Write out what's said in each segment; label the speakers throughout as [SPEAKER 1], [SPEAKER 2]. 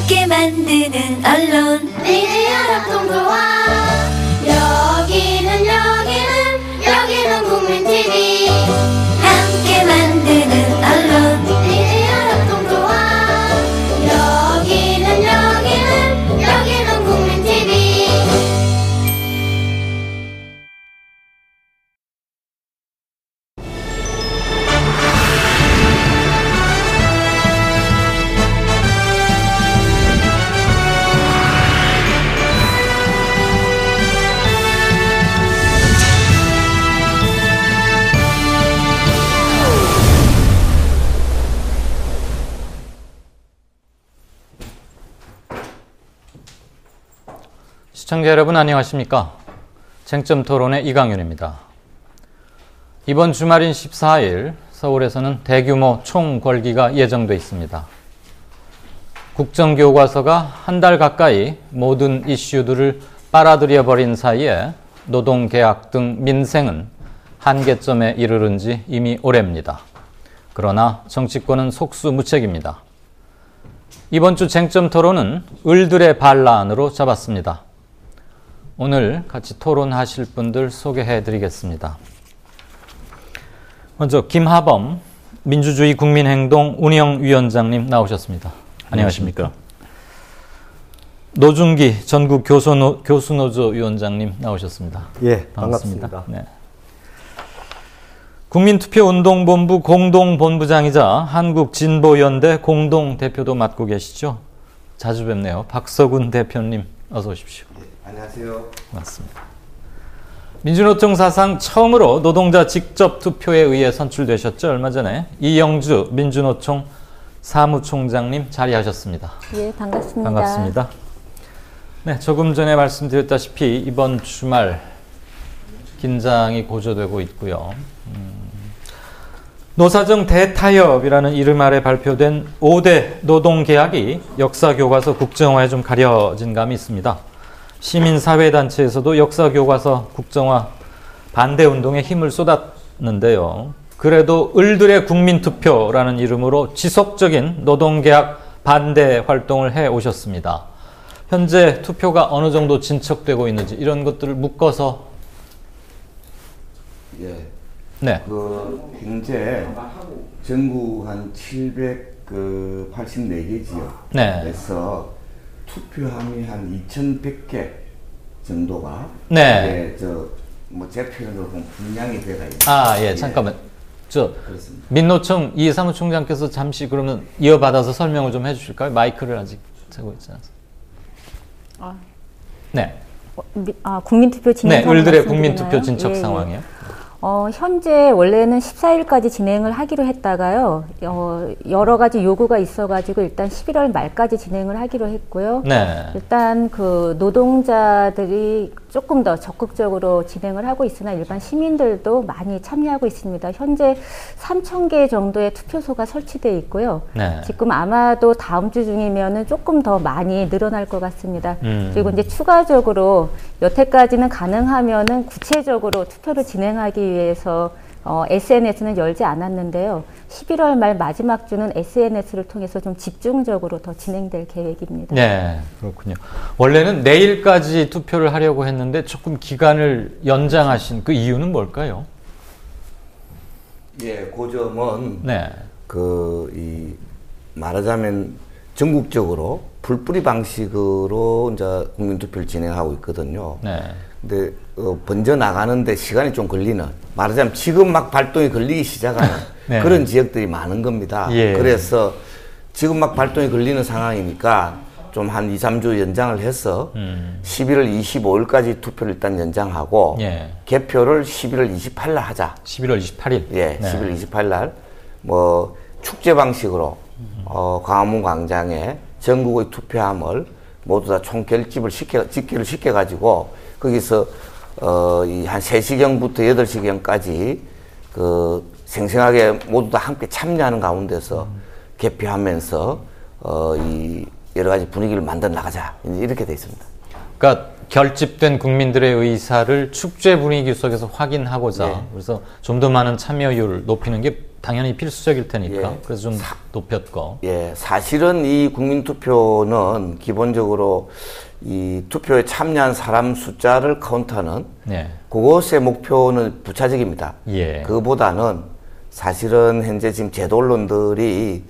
[SPEAKER 1] 함께 만드는 언론
[SPEAKER 2] 미디어 협동조합 여기는 국민TV
[SPEAKER 1] 함께 만드는 언론
[SPEAKER 2] 미디어 협동조합 여기는 국민TV.
[SPEAKER 3] 시청자 여러분 안녕하십니까? 쟁점토론의 이강윤입니다. 이번 주말인 14일 서울에서는 대규모 총궐기가 예정돼 있습니다. 국정교과서가 한 달 가까이 모든 이슈들을 빨아들여 버린 사이에 노동계약 등 민생은 한계점에 이르른 지 이미 오래입니다. 그러나 정치권은 속수무책입니다. 이번 주 쟁점토론은 을들의 반란으로 잡았습니다. 오늘 같이 토론하실 분들 소개해 드리겠습니다. 먼저 김하범 민주주의 국민행동 운영위원장님 나오셨습니다. 안녕하십니까? 노중기 전국 교수노조 위원장님 나오셨습니다.
[SPEAKER 4] 예, 반갑습니다.
[SPEAKER 3] 네. 국민투표운동본부 공동본부장이자 한국진보연대 공동대표도 맡고 계시죠? 자주 뵙네요. 박서군 대표님 어서 오십시오.
[SPEAKER 4] 안녕하세요.
[SPEAKER 3] 맞습니다. 민주노총 사상 처음으로 노동자 직접 투표에 의해 선출되셨죠? 얼마 전에 이영주 민주노총 사무총장님 자리하셨습니다.
[SPEAKER 5] 예, 반갑습니다.
[SPEAKER 3] 반갑습니다. 네, 조금 전에 말씀드렸다시피 이번 주말 긴장이 고조되고 있고요. 노사정 대타협이라는 이름 아래 발표된 5대 노동계약이 역사교과서 국정화에 좀 가려진 감이 있습니다. 시민사회단체에서도 역사교과서 국정화 반대운동에 힘을 쏟았는데요. 그래도 을들의 국민투표라는 이름으로 지속적인 노동계약 반대 활동을 해오셨습니다. 현재 투표가 어느 정도 진척되고 있는지 이런 것들을 묶어서
[SPEAKER 4] 예.
[SPEAKER 3] 네.
[SPEAKER 4] 현재 전국 한 784개 지역에서 투표함이 한 2,100개 정도가
[SPEAKER 3] 네.
[SPEAKER 4] 제 표현으로 보면 분량이 돼가 있는.
[SPEAKER 3] 예, 잠깐만.
[SPEAKER 4] 그렇습니다.
[SPEAKER 3] 민노총 이 사무총장께서 잠시 그러면 이어받아서 설명을 좀 해주실까요? 마이크를 아직 차고 있지 않아서. 네.
[SPEAKER 5] 국민투표 진행
[SPEAKER 3] 네, 을들의 국민투표 진척 상황이요.
[SPEAKER 5] 현재 원래는 14일까지 진행을 하기로 했다가요. 여러 가지 요구가 있어가지고 일단 11월 말까지 진행을 하기로 했고요.
[SPEAKER 3] 네.
[SPEAKER 5] 일단 그 노동자들이 조금 더 적극적으로 진행을 하고 있으나 일반 시민들도 많이 참여하고 있습니다. 현재 3,000개 정도의 투표소가 설치되어 있고요.
[SPEAKER 3] 네.
[SPEAKER 5] 지금 아마도 다음 주 중이면은 조금 더 많이 늘어날 것 같습니다. 그리고 이제 추가적으로 여태까지는 가능하면은 구체적으로 투표를 진행하기 위해서 SNS는 열지 않았는데요. 11월 말 마지막 주는 SNS를 통해서 좀 집중적으로 더 진행될 계획입니다.
[SPEAKER 3] 네, 그렇군요. 원래는 내일까지 투표를 하려고 했는데 조금 기간을 연장하신 그 이유는 뭘까요?
[SPEAKER 4] 예, 그 점은
[SPEAKER 3] 네.
[SPEAKER 4] 말하자면 전국적으로 풀뿌리 방식으로 이제 국민투표를 진행하고 있거든요.
[SPEAKER 3] 네.
[SPEAKER 4] 근데 번져 나가는데 시간이 좀 걸리는, 말하자면 지금 막 발동이 걸리기 시작하는
[SPEAKER 3] 네.
[SPEAKER 4] 그런 지역들이 많은 겁니다.
[SPEAKER 3] 예.
[SPEAKER 4] 그래서 지금 막 발동이 걸리는 상황이니까 좀 한 2, 3주 연장을 해서 11월 25일까지 투표를 일단 연장하고
[SPEAKER 3] 예.
[SPEAKER 4] 개표를 11월 28일 날 하자.
[SPEAKER 3] 11월 28일.
[SPEAKER 4] 예,
[SPEAKER 3] 네.
[SPEAKER 4] 11월 28일 날 축제 방식으로 광화문 광장에 전국의 투표함을 모두 다 총결집을 집계를 시켜가지고 거기서 한 3시경부터 8시경까지 생생하게 모두 다 함께 참여하는 가운데서 개표하면서 이 여러 가지 분위기를 만들어 나가자, 이렇게 돼 있습니다.
[SPEAKER 3] 그러니까 결집된 국민들의 의사를 축제 분위기 속에서 확인하고자,
[SPEAKER 4] 네.
[SPEAKER 3] 그래서 좀 더 많은 참여율을 높이는 게 당연히 필수적일 테니까
[SPEAKER 4] 예.
[SPEAKER 3] 그래서 좀 높였고.
[SPEAKER 4] 예, 사실은 이 국민투표는 기본적으로 이 투표에 참여한 사람 숫자를 카운트하는
[SPEAKER 3] 네.
[SPEAKER 4] 그것의 목표는 부차적입니다.
[SPEAKER 3] 예.
[SPEAKER 4] 그보다는 사실은 현재 지금 제도 언론들이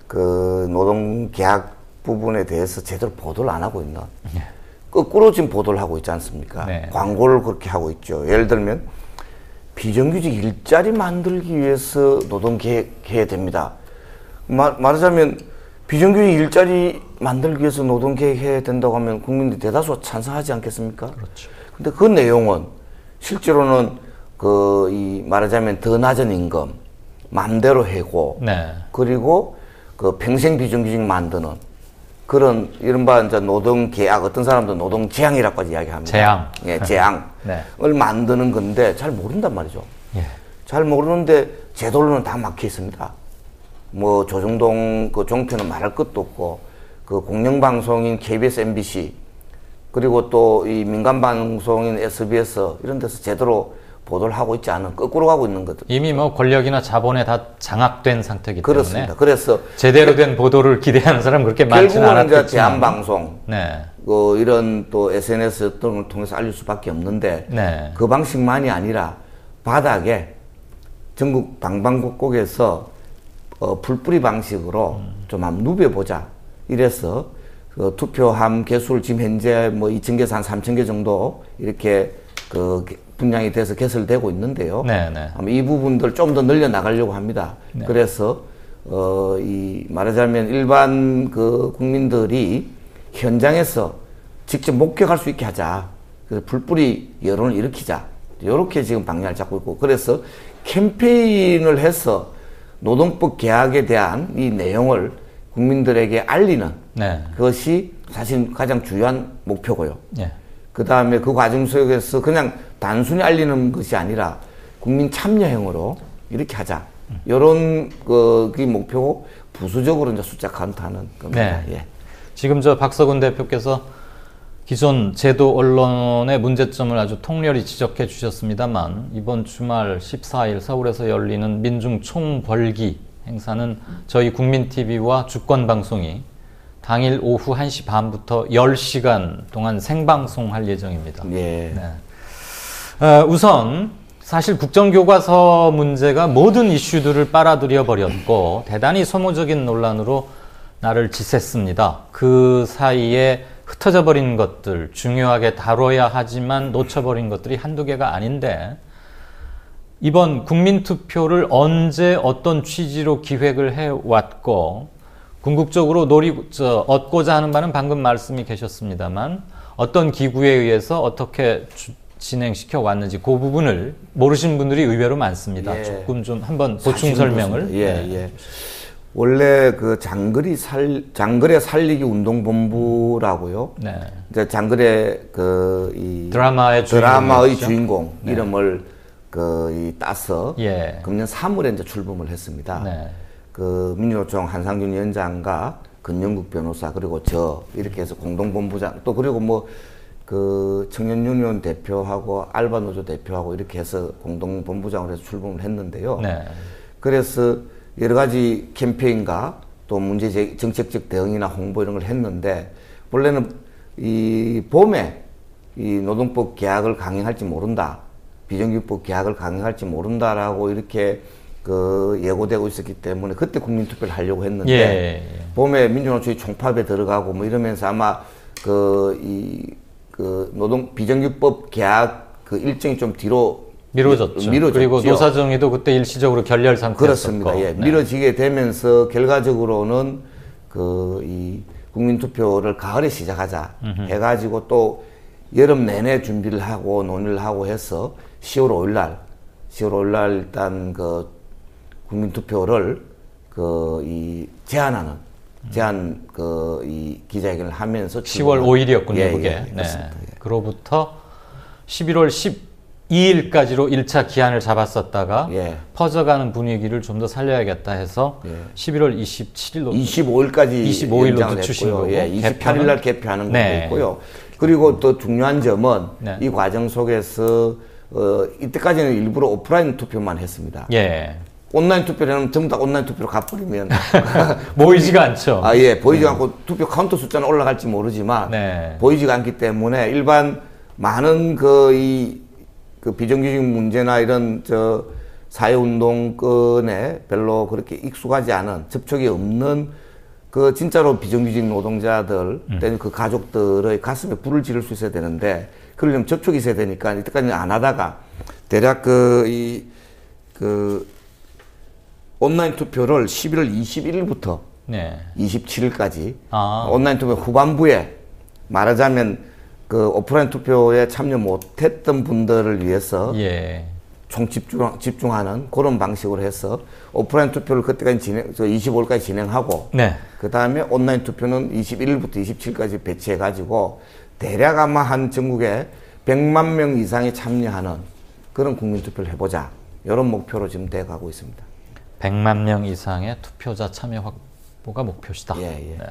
[SPEAKER 4] 그 노동계약 부분에 대해서 제대로 보도를 안 하고 있는
[SPEAKER 3] 예.
[SPEAKER 4] 거꾸로 지금 보도를 하고 있지 않습니까?
[SPEAKER 3] 네.
[SPEAKER 4] 광고를 그렇게 하고 있죠. 예를 들면 비정규직 일자리 만들기 위해서 노동계획해야 됩니다. 말하자면 비정규직 일자리 만들기 위해서 노동계획해야 된다고 하면 국민들이 대다수가 찬성하지 않겠습니까?
[SPEAKER 3] 그렇죠.
[SPEAKER 4] 근데 그 내용은 실제로는 이 말하자면 더 낮은 임금, 맘대로 해고,
[SPEAKER 3] 네.
[SPEAKER 4] 그리고 그 평생 비정규직 만드는 그런 이른바 이제 노동계약, 어떤 사람도 노동재앙이라고까지 이야기합니다.
[SPEAKER 3] 재앙.
[SPEAKER 4] 예, 재앙을
[SPEAKER 3] 네.
[SPEAKER 4] 만드는 건데 잘 모른단 말이죠.
[SPEAKER 3] 예.
[SPEAKER 4] 잘 모르는데 제도로는 다 막혀 있습니다. 뭐 조정동 그 종편은 말할 것도 없고 그 공영방송인 KBS, MBC 그리고 또 이 민간방송인 SBS 이런 데서 제대로 보도를 하고 있지 않은 거꾸로 가고 있는 것들.
[SPEAKER 3] 이미 뭐 권력이나 자본에 다 장악된 상태이기 때문에
[SPEAKER 4] 그렇습니다. 그래서
[SPEAKER 3] 제대로 된 보도를 기대하는 사람 그렇게 많지는
[SPEAKER 4] 결국은 이제
[SPEAKER 3] 않았겠지만
[SPEAKER 4] 대한방송
[SPEAKER 3] 네.
[SPEAKER 4] 이런 또 SNS 등을 통해서 알릴 수밖에 없는데
[SPEAKER 3] 네.
[SPEAKER 4] 그 방식만이 아니라 바닥에 전국 방방곡곡에서 풀뿌리 방식으로 좀 한번 누벼보자 이래서 투표함 개수를 지금 현재 뭐 2,000개에서 한 3,000개 정도 이렇게 분량이 돼서 개설되고 있는데요.
[SPEAKER 3] 네, 네.
[SPEAKER 4] 이 부분들 좀 더 늘려 나가려고 합니다.
[SPEAKER 3] 네.
[SPEAKER 4] 그래서 이 말하자면 일반 그 국민들이 현장에서 직접 목격할 수 있게 하자. 그래서 불뿌리 여론을 일으키자. 이렇게 지금 방향을 잡고 있고, 그래서 캠페인을 해서 노동법 개혁에 대한 이 내용을 국민들에게 알리는
[SPEAKER 3] 네.
[SPEAKER 4] 그것이 사실 가장 중요한 목표고요.
[SPEAKER 3] 예.
[SPEAKER 4] 그 다음에 그 과정 속에서 그냥 단순히 알리는 것이 아니라 국민 참여형으로 이렇게 하자. 이런 그 목표고 부수적으로 이제 숫자 카운트하는 겁니다.
[SPEAKER 3] 네.
[SPEAKER 4] 예.
[SPEAKER 3] 지금 저 박서근 대표께서 기존 제도 언론의 문제점을 아주 통렬히 지적해 주셨습니다만 이번 주말 14일 서울에서 열리는 민중 총벌기 행사는 저희 국민TV와 주권방송이 당일 오후 1시 반부터 10시간 동안 생방송할 예정입니다.
[SPEAKER 4] 예.
[SPEAKER 3] 네. 우선 사실 국정교과서 문제가 모든 이슈들을 빨아들여 버렸고 대단히 소모적인 논란으로 나를 지샜습니다. 그 사이에 흩어져 버린 것들, 중요하게 다뤄야 하지만 놓쳐버린 것들이 한두 개가 아닌데 이번 국민투표를 언제 어떤 취지로 기획을 해왔고 궁극적으로 얻고자 하는 바는 방금 말씀이 계셨습니다만 어떤 기구에 의해서 어떻게 진행시켜 왔는지 그 부분을 모르신 분들이 의외로 많습니다.
[SPEAKER 4] 예.
[SPEAKER 3] 조금 좀 한번 보충 설명을.
[SPEAKER 4] 예,
[SPEAKER 3] 네.
[SPEAKER 4] 예. 원래 그 장거리 살리기 운동본부라고요.
[SPEAKER 3] 네.
[SPEAKER 4] 이제 장거리 이
[SPEAKER 3] 드라마의
[SPEAKER 4] 주인공
[SPEAKER 3] 네.
[SPEAKER 4] 이름을 따서
[SPEAKER 3] 예.
[SPEAKER 4] 금년 3월에 이제 출범을 했습니다.
[SPEAKER 3] 네.
[SPEAKER 4] 그 민주노총 한상균 위원장과 근영국 변호사 그리고 저 이렇게 해서 공동본부장 또 그리고 뭐 그 청년유니온 대표하고 알바노조 대표하고 이렇게 해서 공동본부장으로 해서 출범을 했는데요.
[SPEAKER 3] 네.
[SPEAKER 4] 그래서 여러 가지 캠페인과 또 정책적 대응이나 홍보 이런 걸 했는데 원래는 이 봄에 이 노동법 개혁을 강행할지 모른다. 비정규직법 개혁을 강행할지 모른다라고 이렇게 예고되고 있었기 때문에 그때 국민투표를 하려고 했는데
[SPEAKER 3] 예.
[SPEAKER 4] 봄에 민주노총이 총파업에 들어가고 뭐 이러면서 아마 노동 비정규직법 개혁 일정이 좀 뒤로
[SPEAKER 3] 미뤄졌죠. 그리고 노사정의도 그때 일시적으로 결렬 상태였었고.
[SPEAKER 4] 그렇습니다. 예.
[SPEAKER 3] 네.
[SPEAKER 4] 미뤄지게 되면서 결과적으로는 이 국민투표를 가을에 시작하자 해가지고 또 여름 내내 준비를 하고 논의를 하고 해서 10월 5일 날 일단 국민투표를 제한 이 기자회견을 하면서
[SPEAKER 3] 10월 5일이었군요,
[SPEAKER 4] 예,
[SPEAKER 3] 그게.
[SPEAKER 4] 예,
[SPEAKER 3] 네.
[SPEAKER 4] 그렇습니다.
[SPEAKER 3] 그로부터 11월 12일까지로 1차 기한을 잡았었다가
[SPEAKER 4] 예.
[SPEAKER 3] 퍼져가는 분위기를 좀 더 살려야겠다 해서
[SPEAKER 4] 예.
[SPEAKER 3] 11월 27일로
[SPEAKER 4] 25일로
[SPEAKER 3] 늦추신 거고
[SPEAKER 4] 예, 28일 날 개표하는 것도
[SPEAKER 3] 네.
[SPEAKER 4] 있고요. 그리고 또 중요한 점은
[SPEAKER 3] 네.
[SPEAKER 4] 이 과정 속에서 이때까지는 일부러 오프라인 투표만 했습니다.
[SPEAKER 3] 예.
[SPEAKER 4] 온라인 투표를 하면 전부 다 온라인 투표로 가버리면
[SPEAKER 3] 모이지가 않죠.
[SPEAKER 4] 예, 보이지 않고 투표 카운트 숫자는 올라갈지 모르지만
[SPEAKER 3] 네.
[SPEAKER 4] 보이지가 않기 때문에 일반 많은 그 비정규직 문제나 이런 사회운동권에 별로 그렇게 익숙하지 않은 접촉이 없는 그 진짜로 비정규직 노동자들 또는 그 가족들의 가슴에 불을 지를 수 있어야 되는데 그러려면 접촉이 있어야 되니까 이때까지는 안 하다가 대략 온라인 투표를 11월 21일부터
[SPEAKER 3] 네.
[SPEAKER 4] 27일까지
[SPEAKER 3] 아.
[SPEAKER 4] 온라인 투표 후반부에 말하자면 그 오프라인 투표에 참여 못했던 분들을 위해서
[SPEAKER 3] 예.
[SPEAKER 4] 총 집중하는 그런 방식으로 해서 오프라인 투표를 그때까지 25일까지 진행하고
[SPEAKER 3] 네.
[SPEAKER 4] 그 다음에 온라인 투표는 21일부터 27일까지 배치해가지고 대략 아마 한 전국에 100만 명 이상이 참여하는 그런 국민투표를 해보자 이런 목표로 지금 돼가고 있습니다.
[SPEAKER 3] 100만 명 이상의 투표자 참여 확보가 목표시다.
[SPEAKER 4] 예, 예.
[SPEAKER 3] 네.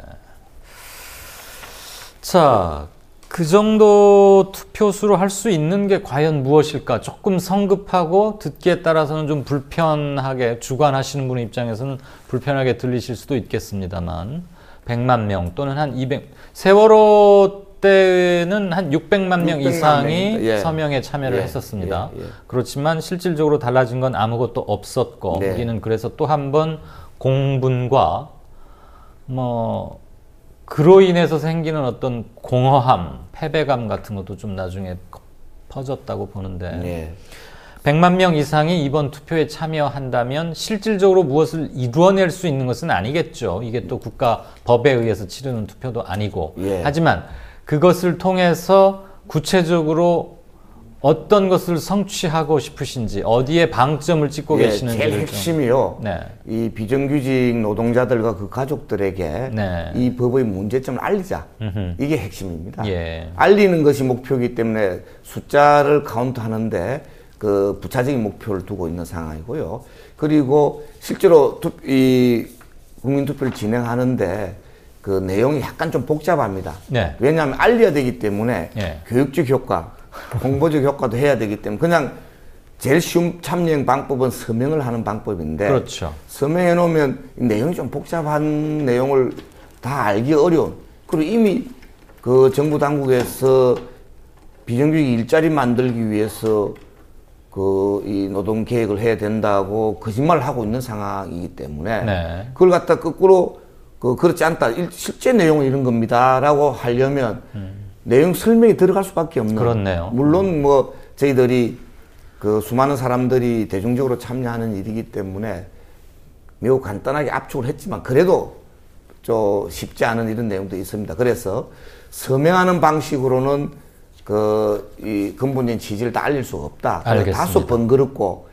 [SPEAKER 3] 자, 그 정도 투표수로 할 수 있는 게 과연 무엇일까? 조금 성급하고 듣기에 따라서는 좀 불편하게 주관하시는 분 입장에서는 불편하게 들리실 수도 있겠습니다만 100만 명 또는 한 200, 세월호 때는 한 600만 명
[SPEAKER 4] 600만
[SPEAKER 3] 이상이
[SPEAKER 4] 명, 예.
[SPEAKER 3] 서명에 참여를
[SPEAKER 4] 예,
[SPEAKER 3] 했었습니다.
[SPEAKER 4] 예, 예.
[SPEAKER 3] 그렇지만 실질적으로 달라진 건 아무것도 없었고
[SPEAKER 4] 네.
[SPEAKER 3] 우리는 그래서 또 한 번 공분과 그로 인해서 생기는 어떤 공허함, 패배감 같은 것도 좀 나중에 퍼졌다고 보는데
[SPEAKER 4] 예.
[SPEAKER 3] 100만 명 이상이 이번 투표에 참여한다면 실질적으로 무엇을 이루어낼 수 있는 것은 아니겠죠. 이게 또 국가 법에 의해서 치르는 투표도 아니고.
[SPEAKER 4] 예.
[SPEAKER 3] 하지만 그것을 통해서 구체적으로 어떤 것을 성취하고 싶으신지 어디에 방점을 찍고
[SPEAKER 4] 예,
[SPEAKER 3] 계시는지를
[SPEAKER 4] 제일 핵심이요.
[SPEAKER 3] 네.
[SPEAKER 4] 이 비정규직 노동자들과 그 가족들에게
[SPEAKER 3] 네.
[SPEAKER 4] 이 법의 문제점을 알리자.
[SPEAKER 3] 음흠.
[SPEAKER 4] 이게 핵심입니다.
[SPEAKER 3] 예.
[SPEAKER 4] 알리는 것이 목표이기 때문에 숫자를 카운트하는데 그 부차적인 목표를 두고 있는 상황이고요. 그리고 실제로 이 국민투표를 진행하는데 그 내용이 약간 좀 복잡합니다.
[SPEAKER 3] 네.
[SPEAKER 4] 왜냐하면 알려야 되기 때문에
[SPEAKER 3] 예.
[SPEAKER 4] 교육적 효과, 홍보적 효과도 해야 되기 때문에 그냥 제일 쉬운 참여 방법은 서명을 하는 방법인데
[SPEAKER 3] 그렇죠.
[SPEAKER 4] 서명해 놓으면 내용이 좀 복잡한 내용을 다 알기 어려운 그리고 이미 그 정부 당국에서 비정규직 일자리 만들기 위해서 이 노동 계획을 해야 된다고 거짓말을 하고 있는 상황이기 때문에
[SPEAKER 3] 네.
[SPEAKER 4] 그걸 갖다 거꾸로 그렇지 않다. 실제 내용은 이런 겁니다라고 하려면 내용 설명이 들어갈 수밖에 없는.
[SPEAKER 3] 그렇네요.
[SPEAKER 4] 물론 저희들이 그 수많은 사람들이 대중적으로 참여하는 일이기 때문에 매우 간단하게 압축을 했지만 그래도 좀 쉽지 않은 이런 내용도 있습니다. 그래서 서명하는 방식으로는 이 근본적인 취지를 다 알릴 수가 없다.
[SPEAKER 3] 알겠습니다.
[SPEAKER 4] 다소 번거롭고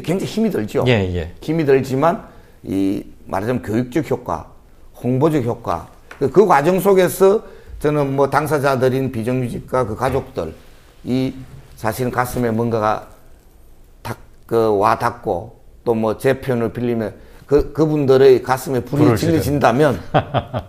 [SPEAKER 4] 굉장히 힘이 들죠.
[SPEAKER 3] 예, 예.
[SPEAKER 4] 힘이 들지만 말하자면 교육적 효과, 홍보적 효과 그 과정 속에서 저는 당사자들인 비정규직과 그 가족들 사실은 가슴에 뭔가가 와 닿고 또 제 표현을 빌리면 그분들의 가슴에 불이 질려진다면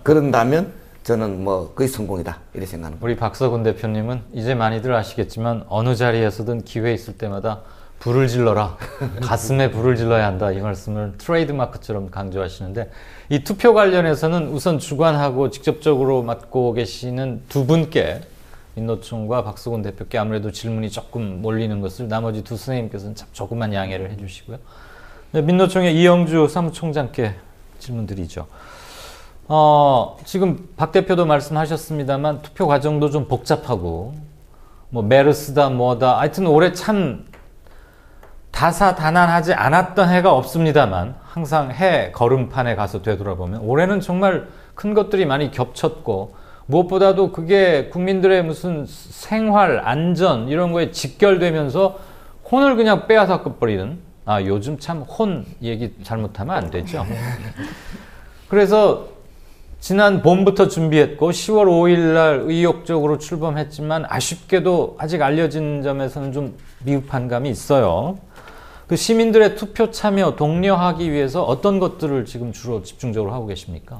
[SPEAKER 4] 그런다면 저는 거의 성공이다 이렇게 생각합니다.
[SPEAKER 3] 우리 박서군 대표님은 이제 많이들 아시겠지만 어느 자리에서든 기회 있을 때마다 불을 질러라. 가슴에 불을 질러야 한다. 이 말씀을 트레이드마크처럼 강조하시는데 이 투표 관련해서는 우선 주관하고 직접적으로 맡고 계시는 두 분께 민노총과 박서군 대표께 아무래도 질문이 조금 몰리는 것을 나머지 두 선생님께서는 조금만 양해를 해주시고요. 네, 민노총의 이영주 사무총장께 질문드리죠. 지금 박 대표도 말씀하셨습니다만 투표 과정도 좀 복잡하고 메르스다 뭐다 하여튼 올해 참 다사다난하지 않았던 해가 없습니다만 항상 해 걸음판에 가서 되돌아보면 올해는 정말 큰 것들이 많이 겹쳤고 무엇보다도 그게 국민들의 무슨 생활, 안전 이런 거에 직결되면서 혼을 그냥 빼앗아 버리는 요즘 참 혼 얘기 잘못하면 안 되죠. 그래서 지난 봄부터 준비했고 10월 5일 날 의욕적으로 출범했지만 아쉽게도 아직 알려진 점에서는 좀 미흡한 감이 있어요. 그 시민들의 투표 참여 독려하기 위해서 어떤 것들을 지금 주로 집중적으로 하고 계십니까?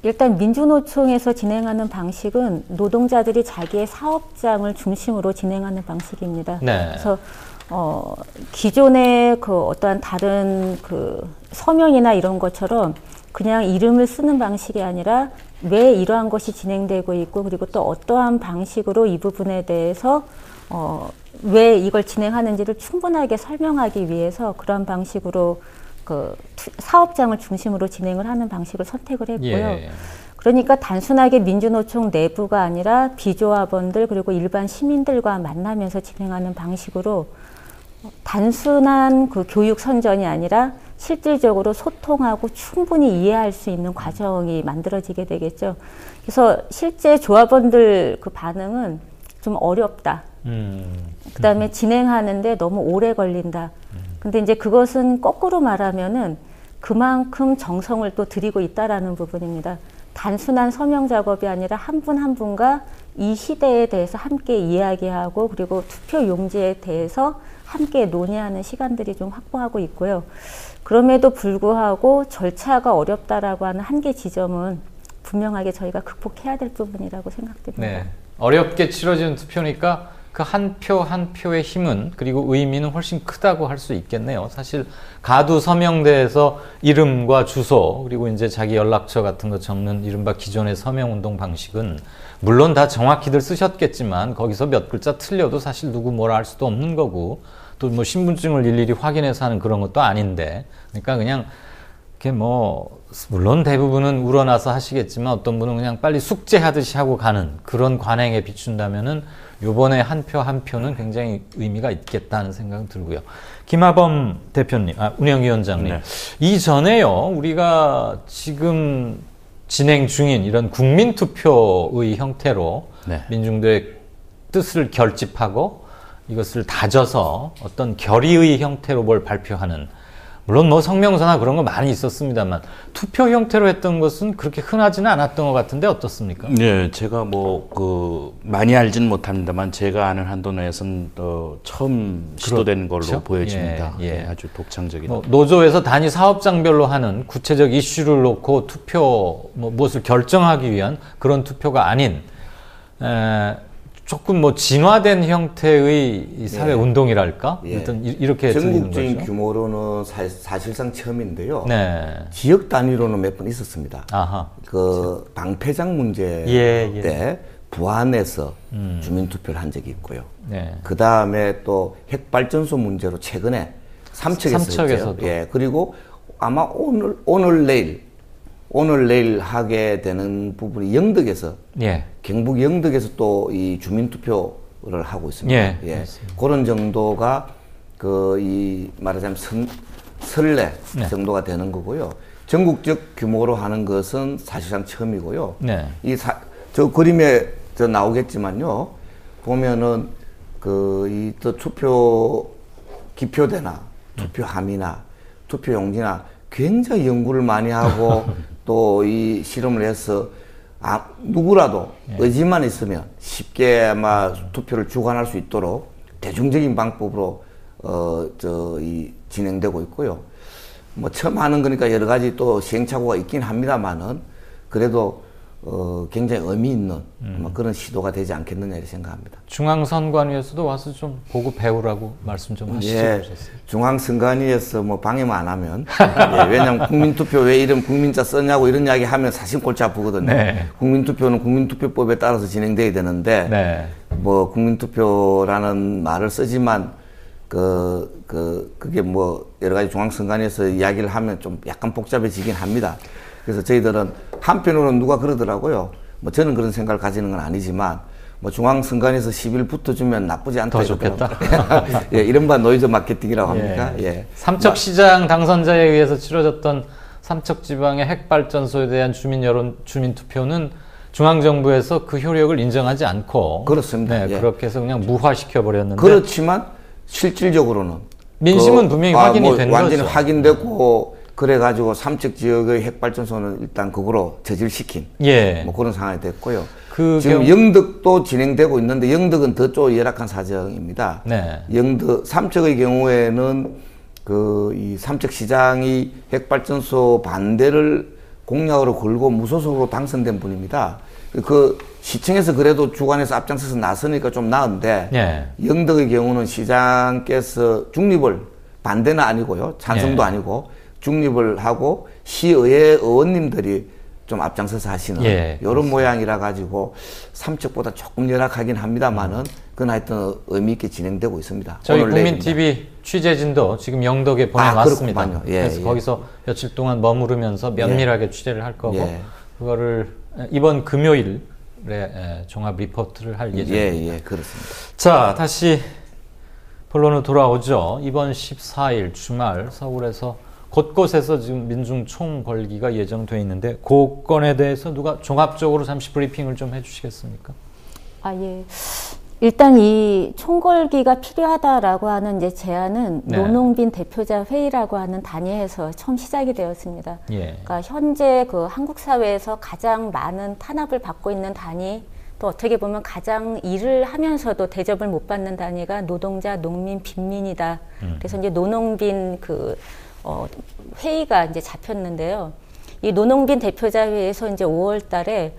[SPEAKER 5] 일단 민주노총에서 진행하는 방식은 노동자들이 자기의 사업장을 중심으로 진행하는 방식입니다.
[SPEAKER 3] 네.
[SPEAKER 5] 그래서 기존의 그 어떠한 다른 그 서명이나 이런 것처럼 그냥 이름을 쓰는 방식이 아니라 왜 이러한 것이 진행되고 있고 그리고 또 어떠한 방식으로 이 부분에 대해서 왜 이걸 진행하는지를 충분하게 설명하기 위해서 그런 방식으로 그 사업장을 중심으로 진행을 하는 방식을 선택을 했고요.
[SPEAKER 3] 예.
[SPEAKER 5] 그러니까 단순하게 민주노총 내부가 아니라 비조합원들 그리고 일반 시민들과 만나면서 진행하는 방식으로 단순한 그 교육 선전이 아니라 실질적으로 소통하고 충분히 이해할 수 있는 과정이 만들어지게 되겠죠. 그래서 실제 조합원들 그 반응은 좀 어렵다. 그다음에 진행하는데 너무 오래 걸린다. 근데 이제 그것은 거꾸로 말하면은 그만큼 정성을 또 들이고 있다라는 부분입니다. 단순한 서명 작업이 아니라 한 분 한 분과 이 시대에 대해서 함께 이야기하고 그리고 투표 용지에 대해서 함께 논의하는 시간들이 좀 확보하고 있고요. 그럼에도 불구하고 절차가 어렵다라고 하는 한계 지점은 분명하게 저희가 극복해야 될 부분이라고 생각됩니다.
[SPEAKER 3] 네. 어렵게 치러지는 투표니까 그 한 표 한 표의 힘은 그리고 의미는 훨씬 크다고 할 수 있겠네요. 사실 가두 서명대에서 이름과 주소 그리고 이제 자기 연락처 같은 거 적는 이른바 기존의 서명운동 방식은 물론 다 정확히들 쓰셨겠지만 거기서 몇 글자 틀려도 사실 누구 뭐라 할 수도 없는 거고 또 뭐 신분증을 일일이 확인해서 하는 그런 것도 아닌데 그러니까 그냥 이렇게 뭐 물론 대부분은 우러나서 하시겠지만 어떤 분은 그냥 빨리 숙제하듯이 하고 가는 그런 관행에 비춘다면은 요번에 한 표 한 표는 굉장히 의미가 있겠다는 생각이 들고요. 김하범 대표님, 운영위원장님.
[SPEAKER 6] 네.
[SPEAKER 3] 이전에요, 우리가 지금 진행 중인 이런 국민투표의 형태로
[SPEAKER 6] 네.
[SPEAKER 3] 민중도의 뜻을 결집하고 이것을 다져서 어떤 결의의 형태로 뭘 발표하는 물론 뭐 성명서나 그런 거 많이 있었습니다만 투표 형태로 했던 것은 그렇게 흔하지는 않았던 것 같은데 어떻습니까?
[SPEAKER 6] 네, 제가 많이 알지는 못합니다만 제가 아는 한도 내에서는 처음 시도된 걸로
[SPEAKER 3] 그렇죠?
[SPEAKER 6] 보여집니다.
[SPEAKER 3] 예, 예.
[SPEAKER 6] 네, 아주 독창적인.
[SPEAKER 3] 노조에서 단위 사업장별로 하는 구체적 이슈를 놓고 투표 무엇을 결정하기 위한 그런 투표가 아닌 조금 진화된 형태의 이 사회 운동이랄까?
[SPEAKER 4] 예.
[SPEAKER 3] 일단 이렇게 들리는
[SPEAKER 4] 전국적인
[SPEAKER 3] 거죠.
[SPEAKER 4] 규모로는 사실상 처음인데요.
[SPEAKER 3] 네.
[SPEAKER 4] 지역 단위로는 몇 번 있었습니다.
[SPEAKER 3] 아하.
[SPEAKER 4] 그 방패장 문제
[SPEAKER 3] 예.
[SPEAKER 4] 때 부안에서 주민투표를 한 적이 있고요.
[SPEAKER 3] 네.
[SPEAKER 4] 그 다음에 또 핵발전소 문제로 최근에 삼척에서 했죠. 예. 그리고 아마 오늘 내일 하게 되는 부분이 영덕에서
[SPEAKER 3] 예.
[SPEAKER 4] 경북 영덕에서 또 이 주민투표를 하고 있습니다.
[SPEAKER 3] 예.
[SPEAKER 4] 그런 정도가 말하자면 설레
[SPEAKER 3] 네.
[SPEAKER 4] 정도가 되는 거고요. 전국적 규모로 하는 것은 사실상 처음이고요.
[SPEAKER 3] 네.
[SPEAKER 4] 저 그림에 나오겠지만요. 보면은 또 투표 기표대나 투표함이나 투표용지나 굉장히 연구를 많이 하고 또 이 실험을 해서 누구라도 의지만 있으면 쉽게 아마 투표를 주관할 수 있도록 대중적인 방법으로 진행되고 있고요. 처음 하는 거니까 여러 가지 또 시행착오가 있긴 합니다만은 그래도 굉장히 의미 있는 그런 시도가 되지 않겠느냐 이렇게 생각합니다.
[SPEAKER 3] 중앙선관위에서도 와서 좀 보고 배우라고 말씀 좀 하시죠.
[SPEAKER 4] 예, 중앙선관위에서 방해만 안 하면 예, 왜냐하면 국민투표 왜 이런 국민자 썼냐고 이런 이야기 하면 사실 골치 아프거든요.
[SPEAKER 3] 네.
[SPEAKER 4] 국민투표는 국민투표법에 따라서 진행돼야 되는데
[SPEAKER 3] 네.
[SPEAKER 4] 국민투표라는 말을 쓰지만 그게 여러 가지 중앙선관위에서 이야기를 하면 좀 약간 복잡해지긴 합니다. 그래서 저희들은 한편으로는 누가 그러더라고요. 저는 그런 생각을 가지는 건 아니지만 중앙선관위에서 10일 붙어주면 나쁘지 않다.
[SPEAKER 3] 더 좋겠다.
[SPEAKER 4] 예, 이른바 노이즈 마케팅이라고 합니까? 예.
[SPEAKER 3] 삼척시장 당선자에 의해서 치러졌던 삼척지방의 핵발전소에 대한 주민투표는 중앙정부에서 그 효력을 인정하지 않고
[SPEAKER 4] 그렇습니다.
[SPEAKER 3] 네,
[SPEAKER 4] 예.
[SPEAKER 3] 그렇게 해서 그냥 무화시켜 버렸는데
[SPEAKER 4] 그렇지만 실질적으로는
[SPEAKER 3] 민심은 분명히 확인이 된
[SPEAKER 4] 완전히
[SPEAKER 3] 거죠.
[SPEAKER 4] 확인됐고 그래가지고 삼척 지역의 핵발전소는 일단 그거로 저질시킨 그런 상황이 됐고요. 지금 영덕도 진행되고 있는데 영덕은 더 좀 열악한 사정입니다.
[SPEAKER 3] 네.
[SPEAKER 4] 삼척의 경우에는 이 삼척시장이 핵발전소 반대를 공약으로 걸고 무소속으로 당선된 분입니다. 그 시청에서 그래도 주관에서 앞장서서 나서니까 좀 나은데
[SPEAKER 3] 예.
[SPEAKER 4] 영덕의 경우는 시장께서 중립을 반대는 아니고요. 찬성도
[SPEAKER 3] 예.
[SPEAKER 4] 아니고 중립을 하고 시의회 의원님들이 좀 앞장서서 하시는
[SPEAKER 3] 예,
[SPEAKER 4] 이런 모양이라 가지고 삼척보다 조금 열악하긴 합니다만은 그건 하여튼 의미 있게 진행되고 있습니다.
[SPEAKER 3] 저희
[SPEAKER 4] 오늘
[SPEAKER 3] 국민TV 취재진도 지금 영덕에 보내왔습니다.
[SPEAKER 4] 그렇구만요. 예,
[SPEAKER 3] 그래서
[SPEAKER 4] 예.
[SPEAKER 3] 거기서 며칠 동안 머무르면서 면밀하게 취재를 할 거고
[SPEAKER 4] 예.
[SPEAKER 3] 그거를 이번 금요일에 종합 리포트를 할 예정입니다.
[SPEAKER 4] 예, 그렇습니다.
[SPEAKER 3] 자, 다시 본론으로 돌아오죠. 이번 14일 주말 서울에서 곳곳에서 지금 민중 총궐기가 예정돼 있는데 그 건에 대해서 누가 종합적으로 잠시 브리핑을 좀 해주시겠습니까?
[SPEAKER 5] 아, 예. 일단 이 총궐기가 필요하다라고 하는 이제 제안은
[SPEAKER 3] 네.
[SPEAKER 5] 노농빈 대표자 회의라고 하는 단위에서 처음 시작이 되었습니다.
[SPEAKER 3] 예.
[SPEAKER 5] 그러니까 현재 그 한국 사회에서 가장 많은 탄압을 받고 있는 단위, 또 어떻게 보면 가장 일을 하면서도 대접을 못 받는 단위가 노동자, 농민, 빈민이다. 그래서 이제 노농빈 회의가 이제 잡혔는데요. 이 노농빈 대표자 회의에서 이제 5월 달에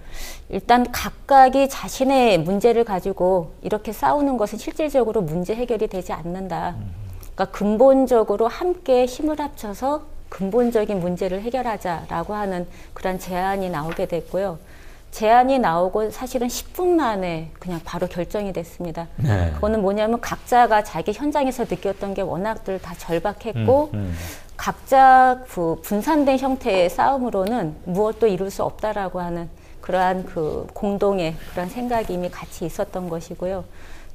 [SPEAKER 5] 일단 각각이 자신의 문제를 가지고 이렇게 싸우는 것은 실질적으로 문제 해결이 되지 않는다. 그러니까 근본적으로 함께 힘을 합쳐서 근본적인 문제를 해결하자라고 하는 그런 제안이 나오게 됐고요. 제안이 나오고 사실은 10분 만에 그냥 바로 결정이 됐습니다.
[SPEAKER 3] 네.
[SPEAKER 5] 그거는 뭐냐면 각자가 자기 현장에서 느꼈던 게 워낙들 다 절박했고 각자 그 분산된 형태의 싸움으로는 무엇도 이룰 수 없다라고 하는 그러한 그 공동의 그런 생각이 이미 같이 있었던 것이고요.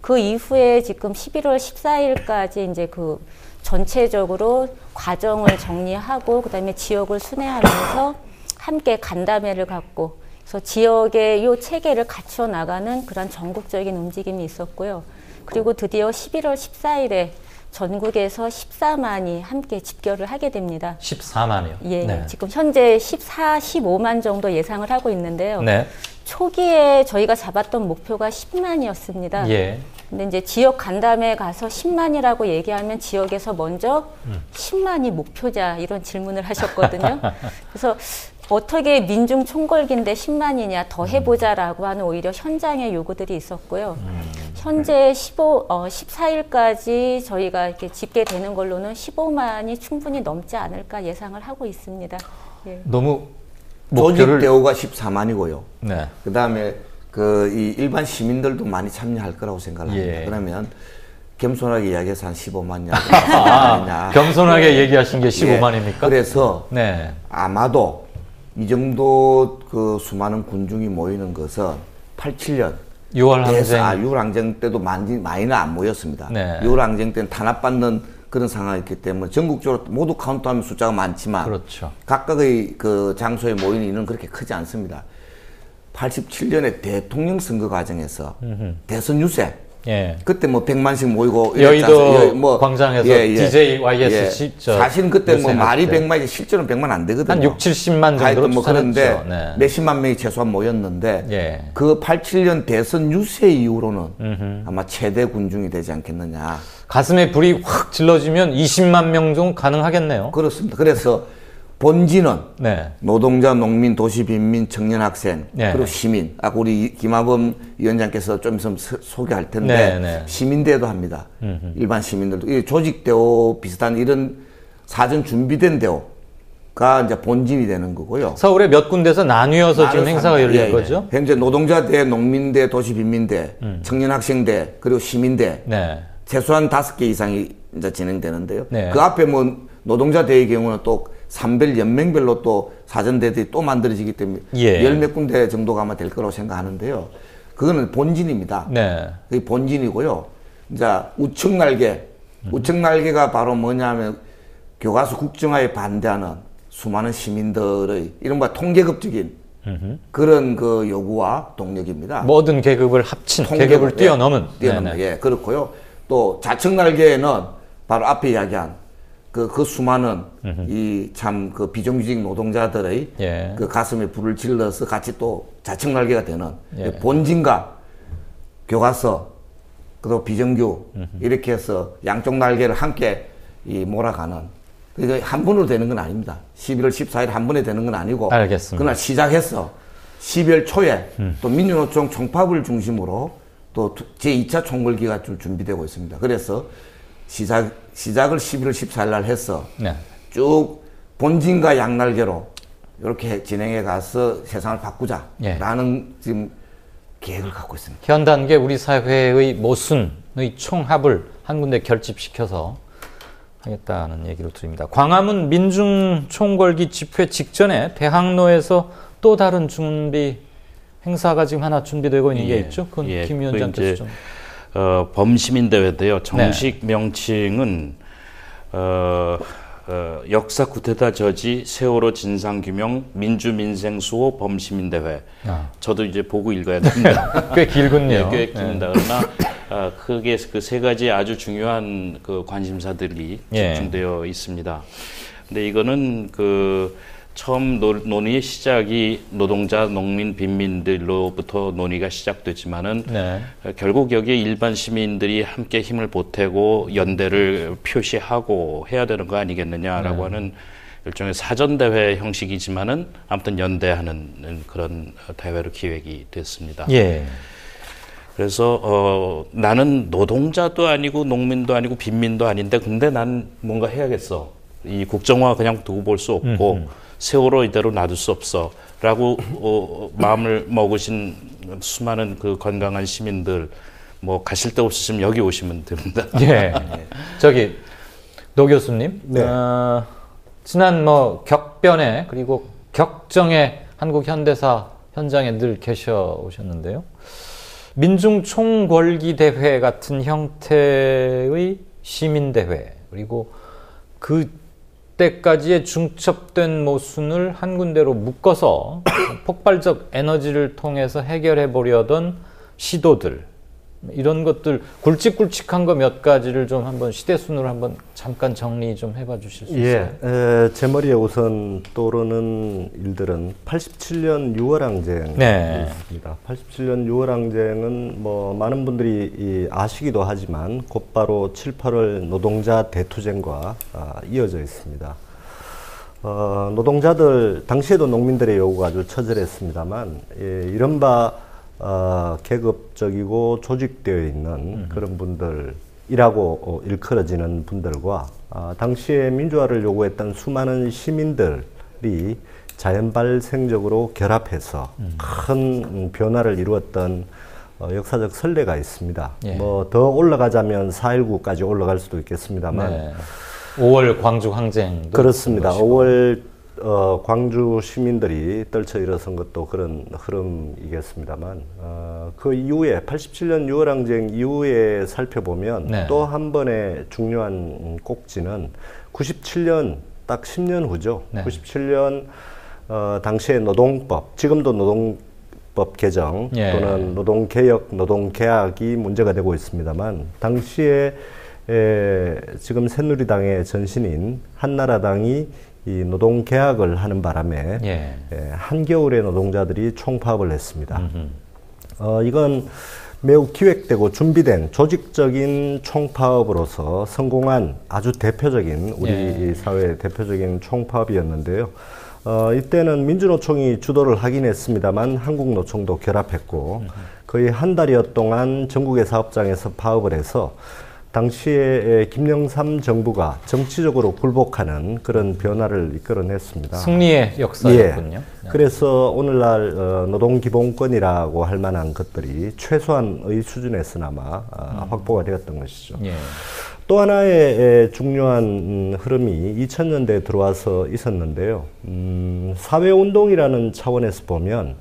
[SPEAKER 5] 그 이후에 지금 11월 14일까지 이제 그 전체적으로 과정을 정리하고 그다음에 지역을 순회하면서 함께 간담회를 갖고 그래서 지역의 요 체계를 갖춰 나가는 그런 전국적인 움직임이 있었고요. 그리고 드디어 11월 14일에 전국에서 14만이 함께 집결을 하게 됩니다.
[SPEAKER 3] 14만이요?
[SPEAKER 5] 예,
[SPEAKER 3] 네.
[SPEAKER 5] 지금 현재 15만 정도 예상을 하고 있는데요.
[SPEAKER 3] 네.
[SPEAKER 5] 초기에 저희가 잡았던 목표가 10만이었습니다.
[SPEAKER 3] 예.
[SPEAKER 5] 근데 이제 지역 간담회 가서 10만이라고 얘기하면 지역에서 먼저 10만이 목표자 이런 질문을 하셨거든요. 그래서 어떻게 민중 총궐기인데 10만이냐 더 해보자라고 하는 오히려 현장의 요구들이 있었고요. 현재 14일까지 저희가 이렇게 집계되는 걸로는 15만이 충분히 넘지 않을까 예상을 하고 있습니다. 예.
[SPEAKER 3] 너무
[SPEAKER 4] 조직
[SPEAKER 3] 목표를
[SPEAKER 4] 대우가 14만이고요.
[SPEAKER 3] 네.
[SPEAKER 4] 그다음에 이 일반 시민들도 많이 참여할 거라고 생각합니다.
[SPEAKER 3] 예.
[SPEAKER 4] 그러면 겸손하게 이야기해서 한 15만이냐.
[SPEAKER 3] 겸손하게 얘기하신 게 15만입니까?
[SPEAKER 4] 그래서
[SPEAKER 3] 네.
[SPEAKER 4] 아마도 이 정도 그 수많은 군중이 모이는 것은 87년
[SPEAKER 3] 6월 항쟁.
[SPEAKER 4] 6월 항쟁 때도 많이는 안 모였습니다.
[SPEAKER 3] 네.
[SPEAKER 4] 6월 항쟁 때는 탄압받는 그런 상황이었기 때문에 전국적으로 모두 카운트하면 숫자가 많지만
[SPEAKER 3] 그렇죠.
[SPEAKER 4] 각각의 그 장소에 모이는 인은 그렇게 크지 않습니다. 87년에 대통령 선거 과정에서 대선 유세
[SPEAKER 3] 예.
[SPEAKER 4] 그때 뭐 100만씩 모이고
[SPEAKER 3] 여의도 광장에서 DJ YS
[SPEAKER 4] 사실은 그때 뭐
[SPEAKER 3] 유세할
[SPEAKER 4] 말이
[SPEAKER 3] 때.
[SPEAKER 4] 100만이지 실제로는 100만 안 되거든요.
[SPEAKER 3] 한 6, 70만 정도로
[SPEAKER 4] 뭐 그런데
[SPEAKER 3] 추산했죠. 네.
[SPEAKER 4] 몇십만 명이 최소한 모였는데
[SPEAKER 3] 예.
[SPEAKER 4] 그 87년 대선 유세 이후로는 아마 최대 군중이 되지 않겠느냐.
[SPEAKER 3] 가슴에 불이 확 질러지면 20만 명 정도 가능하겠네요.
[SPEAKER 4] 그렇습니다. 그래서 본진은
[SPEAKER 3] 네.
[SPEAKER 4] 노동자, 농민, 도시 빈민, 청년 학생
[SPEAKER 3] 네.
[SPEAKER 4] 그리고 시민. 아까 우리 김하범 위원장께서 좀 있으면 소개할 텐데
[SPEAKER 3] 네.
[SPEAKER 4] 시민대도 합니다. 일반 시민들도 이 조직대오 비슷한 이런 사전 준비된 대오가 이제 본진이 되는 거고요.
[SPEAKER 3] 서울에 몇 군데서 나뉘어서 지금 행사가 열린 거죠?
[SPEAKER 4] 현재 노동자대, 농민대, 도시 빈민대, 청년 학생대 그리고 시민대
[SPEAKER 3] 네.
[SPEAKER 4] 최소한 5개 이상이 이제 진행되는데요.
[SPEAKER 3] 네.
[SPEAKER 4] 그 앞에 뭐 노동자대의 경우는 또 산별 연맹별로 또 사전대들이 또 만들어지기 때문에
[SPEAKER 3] 예.
[SPEAKER 4] 열 몇 군데 정도가 아마 될 거라고 생각하는데요. 그거는 본진입니다.
[SPEAKER 3] 네.
[SPEAKER 4] 그게 본진이고요. 이제 우측날개, 우측날개가 바로 뭐냐면 교과서 국정화에 반대하는 수많은 시민들의 이른바 통계급적인 그런 그 요구와 동력입니다.
[SPEAKER 3] 모든 계급을 합친, 계급을 뛰어넘은.
[SPEAKER 4] 뛰어넘는, 예, 그렇고요. 또 좌측 날개에는 바로 앞에 이야기한 그 수많은 이 참 그 비정규직 노동자들의
[SPEAKER 3] 예.
[SPEAKER 4] 그 가슴에 불을 질러서 같이 또 좌측 날개가 되는
[SPEAKER 3] 예.
[SPEAKER 4] 본진과 교과서 그리고 비정규 이렇게 해서 양쪽 날개를 함께 이 몰아가는 그러니까 한 번으로 되는 건 아닙니다. 11월 14일 한 번에 되는 건 아니고
[SPEAKER 3] 알겠습니다.
[SPEAKER 4] 그날 시작해서 12월 초에 또 민주노총 총파업을 중심으로 또 제2차 총궐기가 좀 준비되고 있습니다. 그래서 시작을 11월 14일 날 해서
[SPEAKER 3] 네.
[SPEAKER 4] 쭉 본진과 양날개로 이렇게 진행해 가서 세상을 바꾸자라는 지금 계획을 갖고 있습니다.
[SPEAKER 3] 현 단계 우리 사회의 모순의 총합을 한 군데 결집시켜서 하겠다는 얘기를 드립니다. 광화문 민중 총궐기 집회 직전에 대학로에서 또 다른 준비 행사가 지금 하나 준비되고 있는 게 있죠. 그건 김 위원장께서 좀.
[SPEAKER 6] 범시민대회인데요. 정식 명칭은 역사 구테타 저지 세월호 진상규명 민주민생수호 범시민대회. 저도 이제 보고 읽어야 됩니다.
[SPEAKER 3] 꽤 길군요.
[SPEAKER 6] 네, 꽤 깁니다. 그러나 크게 그 세 가지 아주 중요한 그 관심사들이 집중되어 있습니다. 근데 이거는 그 처음 논의의 시작이 노동자, 농민, 빈민들로부터 논의가 시작됐지만은 결국 여기에 일반 시민들이 함께 힘을 보태고 연대를 표시하고 해야 되는 거 아니겠느냐라고 하는 일종의 사전대회 형식이지만은 아무튼 연대하는 그런 대회로 기획이 됐습니다.
[SPEAKER 3] 예.
[SPEAKER 6] 그래서 나는 노동자도 아니고 농민도 아니고 빈민도 아닌데 근데 난 뭔가 해야겠어. 이 국정화 그냥 두고 볼 수 없고 세월호 이대로 놔둘 수 없어 라고 마음을 먹으신 수많은 그 건강한 시민들 뭐 가실 데 없으시면 여기 오시면 됩니다.
[SPEAKER 3] 예. 저기 노 교수님,
[SPEAKER 7] 네.
[SPEAKER 3] 지난 뭐 격변에 그리고 격정의 한국 현대사 현장에 늘 계셔 오셨는데요. 민중 총궐기 대회 같은 형태의 시민대회 그리고 그때까지의 중첩된 모순을 한 군데로 묶어서 폭발적 에너지를 통해서 해결해 보려던 시도들 이런 것들 굵직굵직한 거 몇 가지를 좀 한번 시대순으로 한번 잠깐 정리 좀 해봐 주실 수 있어요?
[SPEAKER 7] 제 머리에 우선 떠오르는 일들은 87년 6월항쟁이 있습니다. 87년 6월항쟁은 뭐 많은 분들이 아시기도 하지만 곧바로 7, 8월 노동자 대투쟁과 이어져 있습니다. 노동자들 당시에도 농민들의 요구가 아주 처절했습니다만 이른바 계급적이고 조직되어 있는 그런 분들이라고 일컬어지는 분들과 당시에 민주화를 요구했던 수많은 시민들이 자연발생적으로 결합해서 큰 변화를 이루었던 역사적 선례가 있습니다. 뭐 더 올라가자면 4.19까지 올라갈 수도 있겠습니다만
[SPEAKER 3] 5월 광주 항쟁
[SPEAKER 7] 그렇습니다. 5월 광주 시민들이 떨쳐 일어선 것도 그런 흐름이겠습니다만 그 이후에 87년 6월항쟁 이후에 살펴보면 또 한 번의 중요한 꼭지는 97년 딱 10년 후죠. 97년 당시의 노동법, 지금도 노동법 개정 또는 노동개혁, 노동계약이 문제가 되고 있습니다만 당시에 지금 새누리당의 전신인 한나라당이 이 노동계약을 하는 바람에 한겨울에 노동자들이 총파업을 했습니다. 이건 매우 기획되고 준비된 조직적인 총파업으로서 성공한 아주 대표적인 우리 사회의 대표적인 총파업이었는데요. 이때는 민주노총이 주도를 하긴 했습니다만 한국노총도 결합했고 거의 한 달여 동안 전국의 사업장에서 파업을 해서 당시에 김영삼 정부가 정치적으로 굴복하는 그런 변화를 이끌어냈습니다.
[SPEAKER 3] 승리의 역사였군요.
[SPEAKER 7] 그래서 오늘날 노동기본권이라고 할 만한 것들이 최소한의 수준에서나마 확보가 되었던 것이죠. 또 하나의 중요한 흐름이 2000년대에 들어와서 있었는데요. 사회운동이라는 차원에서 보면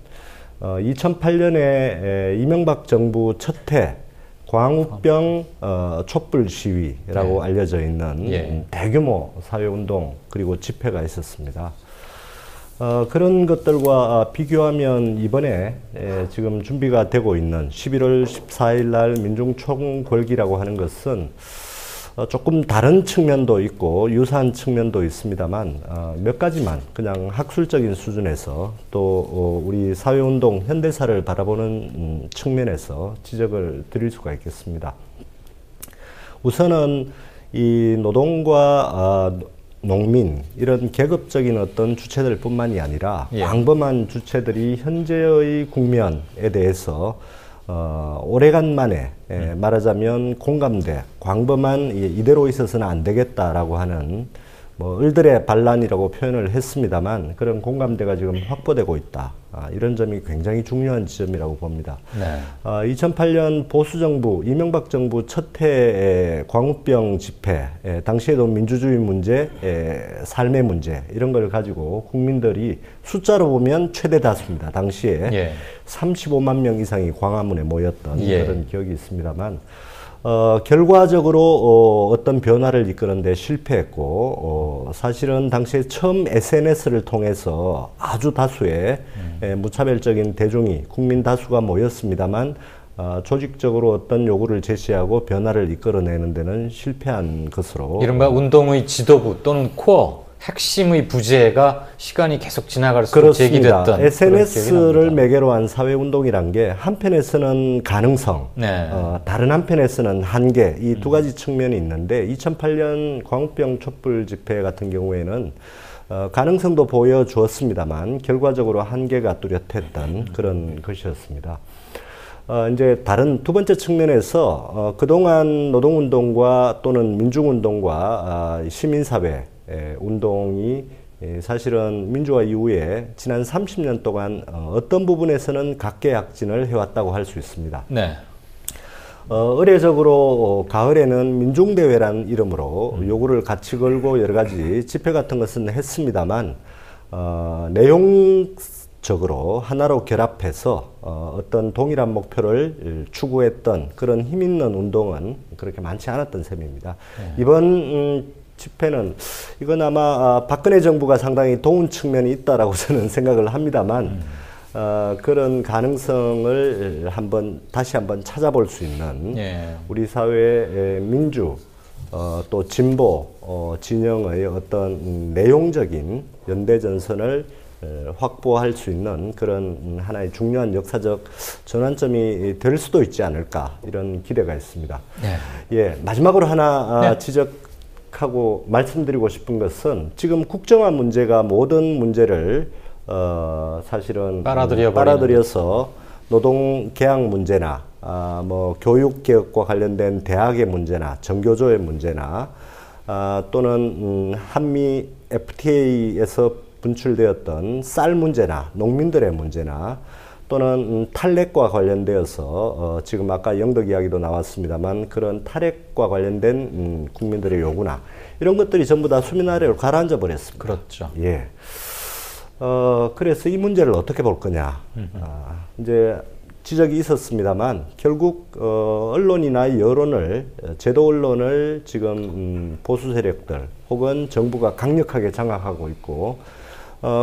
[SPEAKER 7] 2008년에 이명박 정부 첫해 광우병 촛불 시위라고 알려져 있는 대규모 사회운동 그리고 집회가 있었습니다. 그런 것들과 비교하면 이번에 지금 준비가 되고 있는 11월 14일 날 민중총궐기라고 하는 것은 조금 다른 측면도 있고 유사한 측면도 있습니다만 몇 가지만 그냥 학술적인 수준에서 또 우리 사회운동 현대사를 바라보는 측면에서 지적을 드릴 수가 있겠습니다. 우선은 이 노동과 농민 이런 계급적인 어떤 주체들뿐만이 아니라
[SPEAKER 3] 예.
[SPEAKER 7] 광범한 주체들이 현재의 국면에 대해서 오래간만에 말하자면 공감대, 광범한 이대로 있어서는 안 되겠다라고 하는 뭐 을들의 반란이라고 표현을 했습니다만 그런 공감대가 지금 확보되고 있다. 이런 점이 굉장히 중요한 지점이라고 봅니다.
[SPEAKER 3] 네.
[SPEAKER 7] 2008년 보수정부, 이명박 정부 첫 해의 광우병 집회, 당시에도 민주주의 문제, 삶의 문제 이런 걸 가지고 국민들이 숫자로 보면 최대 다수입니다. 당시에
[SPEAKER 3] 예.
[SPEAKER 7] 35만 명 이상이 광화문에 모였던
[SPEAKER 3] 예.
[SPEAKER 7] 그런 기억이 있습니다만 결과적으로 어떤 변화를 이끄는데 실패했고 사실은 당시에 처음 SNS를 통해서 아주 다수의 무차별적인 대중이 국민 다수가 모였습니다만 조직적으로 어떤 요구를 제시하고 변화를 이끌어내는 데는 실패한 것으로
[SPEAKER 3] 이른바 운동의 지도부 또는 코어 핵심의 부재가 시간이 계속 지나갈수록 제기됐던
[SPEAKER 7] SNS를 매개로 한 사회운동이란 게 한편에서는 가능성,
[SPEAKER 3] 네.
[SPEAKER 7] 다른 한편에서는 한계 이 두 가지 측면이 있는데 2008년 광우병 촛불 집회 같은 경우에는 가능성도 보여주었습니다만 결과적으로 한계가 뚜렷했던 그런 것이었습니다. 이제 다른 두 번째 측면에서 그동안 노동운동과 또는 민중운동과 시민사회 운동이 사실은 민주화 이후에 지난 30년 동안 어떤 부분에서는 각계약진을 해왔다고 할 수 있습니다.
[SPEAKER 3] 네.
[SPEAKER 7] 의례적으로 가을에는 민중대회라는 이름으로 요구를 같이 걸고 여러 가지 집회 같은 것은 했습니다만 내용적으로 하나로 결합해서 어떤 동일한 목표를 추구했던 그런 힘 있는 운동은 그렇게 많지 않았던 셈입니다. 네. 이번 집회는 이건 아마 박근혜 정부가 상당히 도운 측면이 있다라고 저는 생각을 합니다만 그런 가능성을 다시 한번 찾아볼 수 있는 우리 사회의 민주 또 진보 진영의 어떤 내용적인 연대 전선을 확보할 수 있는 그런 하나의 중요한 역사적 전환점이 될 수도 있지 않을까 이런 기대가 있습니다. 네. 예, 마지막으로 하나 지적하고 말씀드리고 싶은 것은 지금 국정화 문제가 모든 문제를 사실은 빨아들여서 노동계약 문제나 뭐 교육개혁과 관련된 대학의 문제나 정교조의 문제나 또는 한미 FTA에서 분출되었던 쌀 문제나 농민들의 문제나 또는 탈핵과 관련되어서 지금 아까 영덕 이야기도 나왔습니다만 그런 탈핵과 관련된 국민들의 요구나 이런 것들이 전부 다 수면 아래로 가라앉아 버렸습니다.
[SPEAKER 3] 그렇죠.
[SPEAKER 7] 예. 그래서 이 문제를 어떻게 볼 거냐. 이제 지적이 있었습니다만 결국 언론이나 여론을 제도 언론을 지금 보수 세력들 혹은 정부가 강력하게 장악하고 있고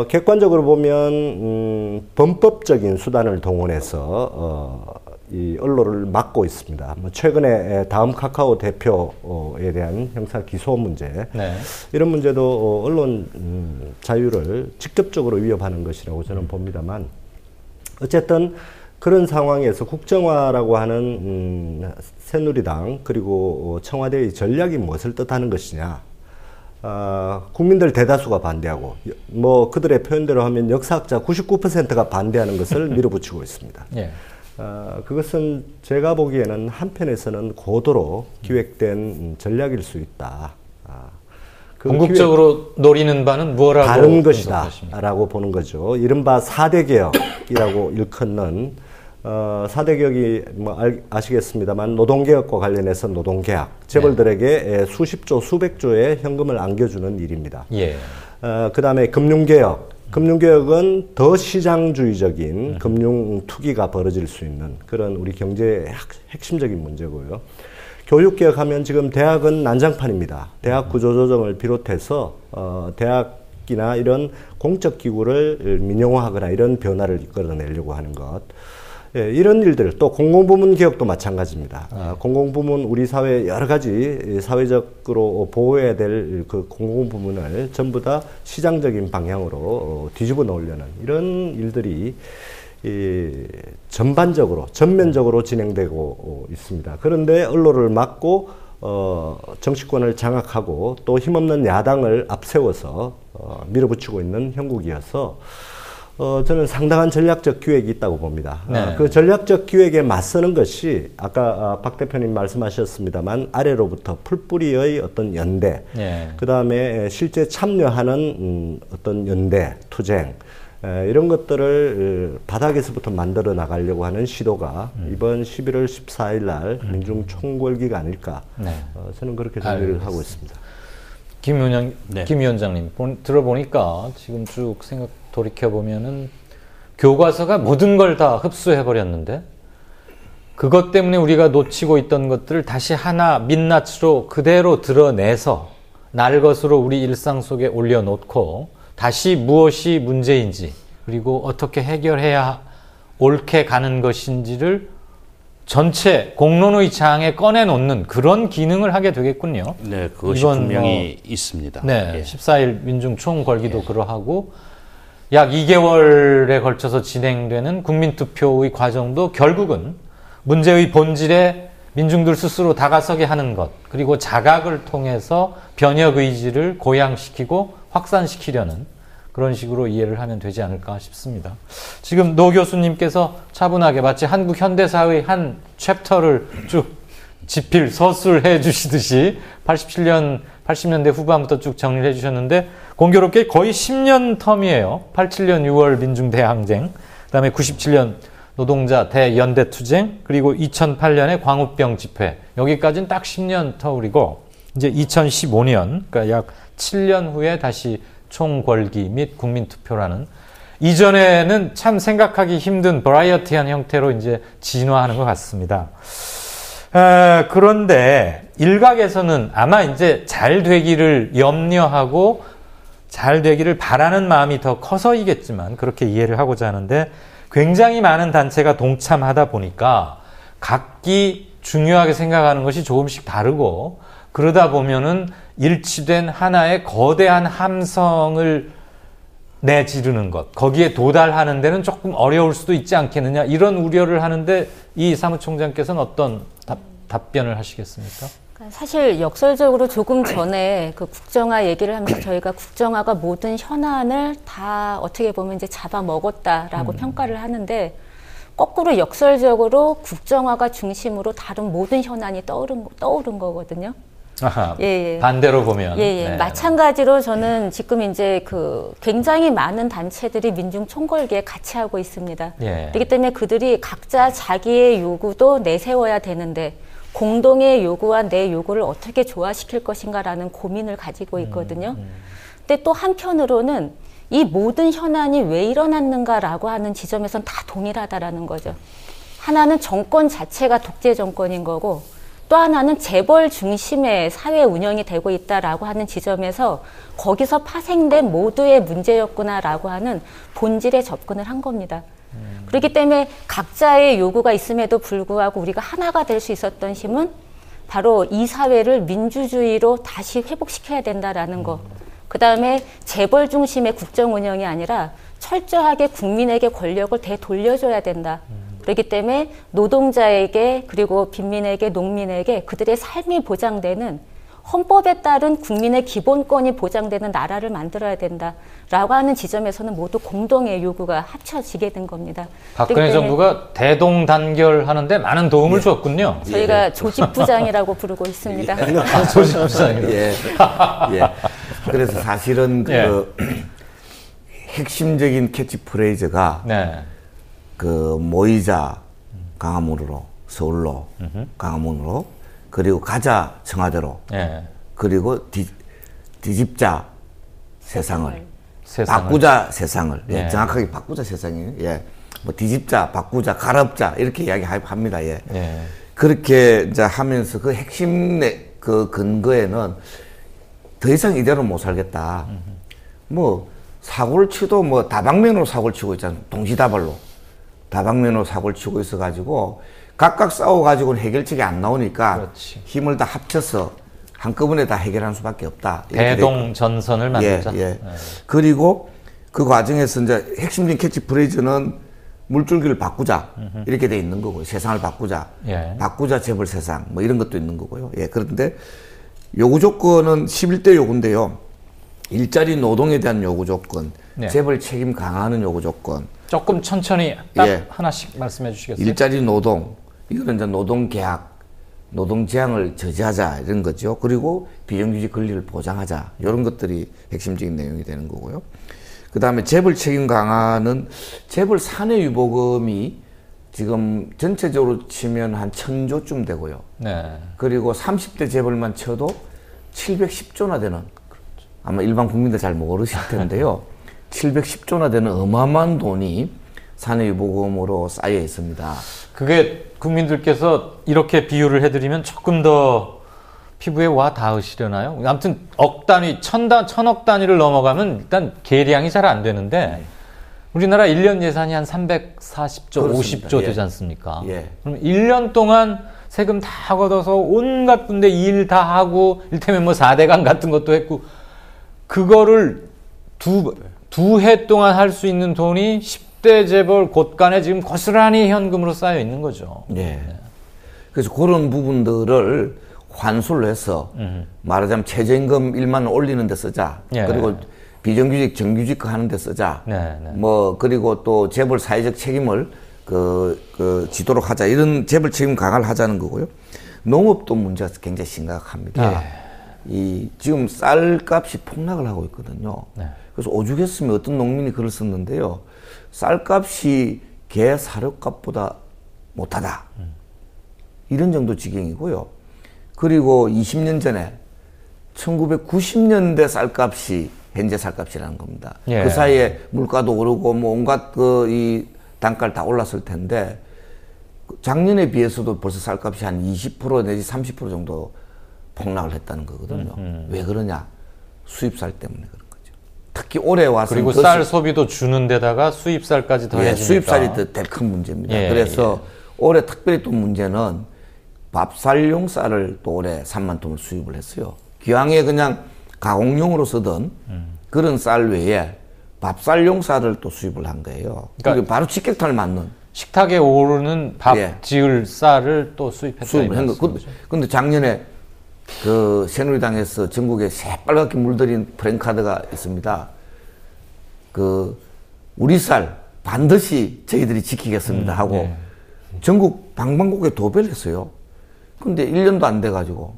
[SPEAKER 7] 객관적으로 보면 범법적인 수단을 동원해서 이 언론을 막고 있습니다. 최근에 다음 카카오 대표에 대한 형사 기소 문제 이런 문제도 언론 자유를 직접적으로 위협하는 것이라고 저는 봅니다만 어쨌든 그런 상황에서 국정화라고 하는 새누리당 그리고 청와대의 전략이 무엇을 뜻하는 것이냐. 국민들 대다수가 반대하고 뭐 그들의 표현대로 하면 역사학자 99%가 반대하는 것을 밀어붙이고 있습니다. 예. 그것은 제가 보기에는 한편에서는 고도로 기획된 전략일 수 있다.
[SPEAKER 3] 궁극적으로 노리는 바는 무엇이라고
[SPEAKER 7] 다른 것이다 라고 보는 거죠. 이른바 4대 개혁이라고 일컫는 4대 개혁이 뭐 아시겠습니다만 노동개혁과 관련해서 노동계약 재벌들에게 수십조 수백조의 현금을 안겨주는 일입니다. 예. 그 다음에 금융개혁은 더 시장주의적인 금융 투기가 벌어질 수 있는 그런 우리 경제의 핵심적인 문제고요. 교육개혁하면 지금 대학은 난장판입니다. 대학 구조조정을 비롯해서 대학이나 이런 공적기구를 민영화하거나 이런 변화를 이끌어내려고 하는 것. 예, 이런 일들, 또 공공부문 개혁도 마찬가지입니다. 공공부문, 우리 사회 여러 가지 사회적으로 보호해야 될 그 공공부문을 전부 다 시장적인 방향으로 뒤집어 놓으려는 이런 일들이 전반적으로, 전면적으로 진행되고 있습니다. 그런데 언론을 막고 정치권을 장악하고 또 힘없는 야당을 앞세워서 밀어붙이고 있는 형국이어서 저는 상당한 전략적 기획이 있다고 봅니다.
[SPEAKER 3] 네.
[SPEAKER 7] 그 전략적 기획에 맞서는 것이 아까 박 대표님 말씀하셨습니다만 아래로부터 풀뿌리의 어떤 연대,
[SPEAKER 3] 네.
[SPEAKER 7] 그 다음에 실제 참여하는 어떤 연대, 투쟁, 이런 것들을 바닥에서부터 만들어 나가려고 하는 시도가 이번 11월 14일 날 민중 총궐기가 아닐까.
[SPEAKER 3] 네.
[SPEAKER 7] 저는 그렇게 정리를 하고 있습니다.
[SPEAKER 3] 김 위원장님 들어보니까 지금 쭉 돌이켜보면은 교과서가 모든 걸 다 흡수해 버렸는데 그것 때문에 우리가 놓치고 있던 것들을 다시 하나 민낯으로 그대로 드러내서 날 것으로 우리 일상 속에 올려놓고 다시 무엇이 문제인지 그리고 어떻게 해결해야 옳게 가는 것인지를 전체 공론의 장에 꺼내놓는 그런 기능을 하게 되겠군요.
[SPEAKER 6] 네, 그것이 분명히 있습니다.
[SPEAKER 3] 네,
[SPEAKER 6] 예.
[SPEAKER 3] 14일 민중 총궐기도 그러하고 약 2개월에 걸쳐서 진행되는 국민투표의 과정도 결국은 문제의 본질에 민중들 스스로 다가서게 하는 것 그리고 자각을 통해서 변혁 의지를 고양시키고 확산시키려는 그런 식으로 이해를 하면 되지 않을까 싶습니다. 지금 노 교수님께서 차분하게 마치 한국 현대사의 한 챕터를 쭉 지필 서술해 주시듯이 80년대 후반부터 쭉 정리를 해 주셨는데 공교롭게 거의 10년 텀이에요. 87년 6월 민중대항쟁, 그 다음에 97년 노동자 대연대투쟁, 그리고 2008년에 광우병 집회. 여기까지는 딱 10년 터울이고 이제 2015년, 그러니까 약 7년 후에 다시 총궐기 및 국민투표라는 이전에는 참 생각하기 힘든 버라이어티한 형태로 이제 진화하는 것 같습니다. 그런데 일각에서는 아마 이제 잘 되기를 염려하고 잘 되기를 바라는 마음이 더 커서이겠지만 그렇게 이해를 하고자 하는데 굉장히 많은 단체가 동참하다 보니까 각기 중요하게 생각하는 것이 조금씩 다르고 그러다 보면은 일치된 하나의 거대한 함성을 내지르는 것, 거기에 도달하는 데는 조금 어려울 수도 있지 않겠느냐 이런 우려를 하는데 이 사무총장께서는 어떤 답변을 하시겠습니까?
[SPEAKER 5] 사실 역설적으로 조금 전에 그 국정화 얘기를 하면서 저희가 국정화가 모든 현안을 다 어떻게 보면 이제 잡아먹었다라고 평가를 하는데 거꾸로 역설적으로 국정화가 중심으로 다른 모든 현안이 떠오른 거거든요.
[SPEAKER 3] 아하, 예. 반대로 보면.
[SPEAKER 5] 네. 마찬가지로 저는 지금 이제 그 굉장히 많은 단체들이 민중 총궐기에 같이 하고 있습니다.
[SPEAKER 3] 예.
[SPEAKER 5] 그렇기 때문에 그들이 각자 자기의 요구도 내세워야 되는데 공동의 요구와 내 요구를 어떻게 조화시킬 것인가라는 고민을 가지고 있거든요. 근데 또 한편으로는 이 모든 현안이 왜 일어났는가라고 하는 지점에선 다 동일하다라는 거죠. 하나는 정권 자체가 독재 정권인 거고 또 하나는 재벌 중심의 사회 운영이 되고 있다라고 하는 지점에서 거기서 파생된 모두의 문제였구나라고 하는 본질에 접근을 한 겁니다. 그렇기 때문에 각자의 요구가 있음에도 불구하고 우리가 하나가 될 수 있었던 힘은 바로 이 사회를 민주주의로 다시 회복시켜야 된다라는 거. 그 다음에 재벌 중심의 국정 운영이 아니라 철저하게 국민에게 권력을 되돌려줘야 된다. 그렇기 때문에 노동자에게 그리고 빈민에게 농민에게 그들의 삶이 보장되는 헌법에 따른 국민의 기본권이 보장되는 나라를 만들어야 된다라고 하는 지점에서는 모두 공동의 요구가 합쳐지게 된 겁니다.
[SPEAKER 3] 박근혜 정부가 대동단결하는데 많은 도움을 줬군요.
[SPEAKER 5] 저희가 조직부장이라고 부르고 있습니다.
[SPEAKER 3] 조직부장이요.
[SPEAKER 4] 예. 그래서 사실은 그 핵심적인 캐치프레이즈가 그 모이자 광화문으로 서울로 광화문으로 그리고 가자 청와대로 그리고 뒤집자 세상을 바꾸자 세상을 정확하게 바꾸자 세상이에요. 뭐 뒤집자 바꾸자 갈아엎자 이렇게 이야기합니다. 그렇게 이제 하면서 그 핵심의 그 근거에는 더 이상 이대로 못 살겠다. 뭐 사고를 치도 뭐 다방면으로 사고를 치고 있잖아요. 동시다발로 다방면으로 사고를 치고 있어가지고 각각 싸워가지고는 해결책이 안 나오니까 힘을 다 합쳐서 한꺼번에 다 해결하는 수밖에 없다.
[SPEAKER 3] 대동전선을 만들자.
[SPEAKER 4] 그리고 그 과정에서 이제 핵심적인 캐치프레이즈는 물줄기를 바꾸자 이렇게 돼 있는 거고요. 세상을 바꾸자,
[SPEAKER 3] 예.
[SPEAKER 4] 바꾸자 재벌 세상 뭐 이런 것도 있는 거고요. 예, 그런데 요구 조건은 11대 요구인데요. 일자리 노동에 대한 요구 조건,
[SPEAKER 3] 네.
[SPEAKER 4] 재벌 책임 강화하는 요구 조건.
[SPEAKER 3] 조금 천천히 딱
[SPEAKER 4] 예.
[SPEAKER 3] 하나씩 말씀해 주시겠어요?
[SPEAKER 4] 일자리 노동, 이거는 이제 노동 계약, 노동 제한을 저지하자 이런 거죠. 그리고 비정규직 권리를 보장하자 이런 것들이 핵심적인 내용이 되는 거고요. 그 다음에 재벌 책임 강화는 재벌 사내 유보금이 지금 전체적으로 치면 한 1,000조쯤 되고요.
[SPEAKER 3] 네.
[SPEAKER 4] 그리고 30대 재벌만 쳐도 710조나 되는, 아마 일반 국민들 잘 모르실 텐데요. 710조나 되는 어마어마한 돈이 사내 유보금으로 쌓여 있습니다.
[SPEAKER 3] 그게 국민들께서 이렇게 비유를 해드리면 조금 더 피부에 와 닿으시려나요? 아무튼 억 단위, 천억 단위를 넘어가면 일단 계량이 잘 안 되는데 우리나라 1년 예산이 한 340조,
[SPEAKER 4] 그렇습니다.
[SPEAKER 3] 50조
[SPEAKER 4] 예.
[SPEAKER 3] 되지 않습니까?
[SPEAKER 4] 예.
[SPEAKER 3] 그럼 1년 동안 세금 다 걷어서 온갖 군데 일 다 하고 일테면 뭐 4대강 같은 것도 했고 그거를 두 해 동안 할 수 있는 돈이 10대 재벌 곳간에 지금 고스란히 현금으로 쌓여 있는 거죠.
[SPEAKER 4] 예. 그래서 그런 부분들을 환수를 해서 말하자면 최저임금 1만 원 올리는 데 쓰자.
[SPEAKER 3] 예.
[SPEAKER 4] 그리고 비정규직, 정규직 하는 데 쓰자.
[SPEAKER 3] 네, 네.
[SPEAKER 4] 뭐 그리고 또 재벌 사회적 책임을 지도록 하자. 이런 재벌 책임 강화를 하자는 거고요. 농업도 문제가 굉장히 심각합니다. 이 지금 쌀값이 폭락을 하고 있거든요.
[SPEAKER 3] 네.
[SPEAKER 4] 그래서 오죽했으면 어떤 농민이 글을 썼는데요. 쌀값이 개 사료값보다 못하다. 이런 정도 지경이고요. 그리고 20년 전에 1990년대 쌀값이 현재 쌀값이라는 겁니다.
[SPEAKER 3] 예.
[SPEAKER 4] 그 사이에 물가도 오르고 뭐 온갖 이 단가를 다 올랐을 텐데 작년에 비해서도 벌써 쌀값이 한 20% 내지 30% 정도 폭락을 했다는 거거든요. 왜 그러냐? 수입쌀 때문에 그런 거죠. 특히 올해 와서
[SPEAKER 3] 그리고 쌀 소비도 주는 데다가 수입쌀까지 더해지니까.
[SPEAKER 4] 수입쌀이 더 제일 큰 문제입니다.
[SPEAKER 3] 예,
[SPEAKER 4] 그래서 올해 특별히 또 문제는 밥쌀용 쌀을 또 올해 3만 톤을 수입을 했어요. 기왕에 그냥 가공용으로 쓰던 그런 쌀 외에 밥쌀용 쌀을 또 수입을 한 거예요. 그러니까 바로 직격탄을 맞는.
[SPEAKER 3] 식탁에 오르는 밥
[SPEAKER 4] 예.
[SPEAKER 3] 지을 쌀을 또 수입했다.
[SPEAKER 4] 수입을 한 거. 근데 작년에 그 새누리당에서 전국에 새빨갛게 물들인 프랭카드가 있습니다. 우리 쌀 반드시 저희들이 지키겠습니다 하고
[SPEAKER 3] 예.
[SPEAKER 4] 전국 방방곡곡에 도배를 했어요. 근데 1년도 안 돼가지고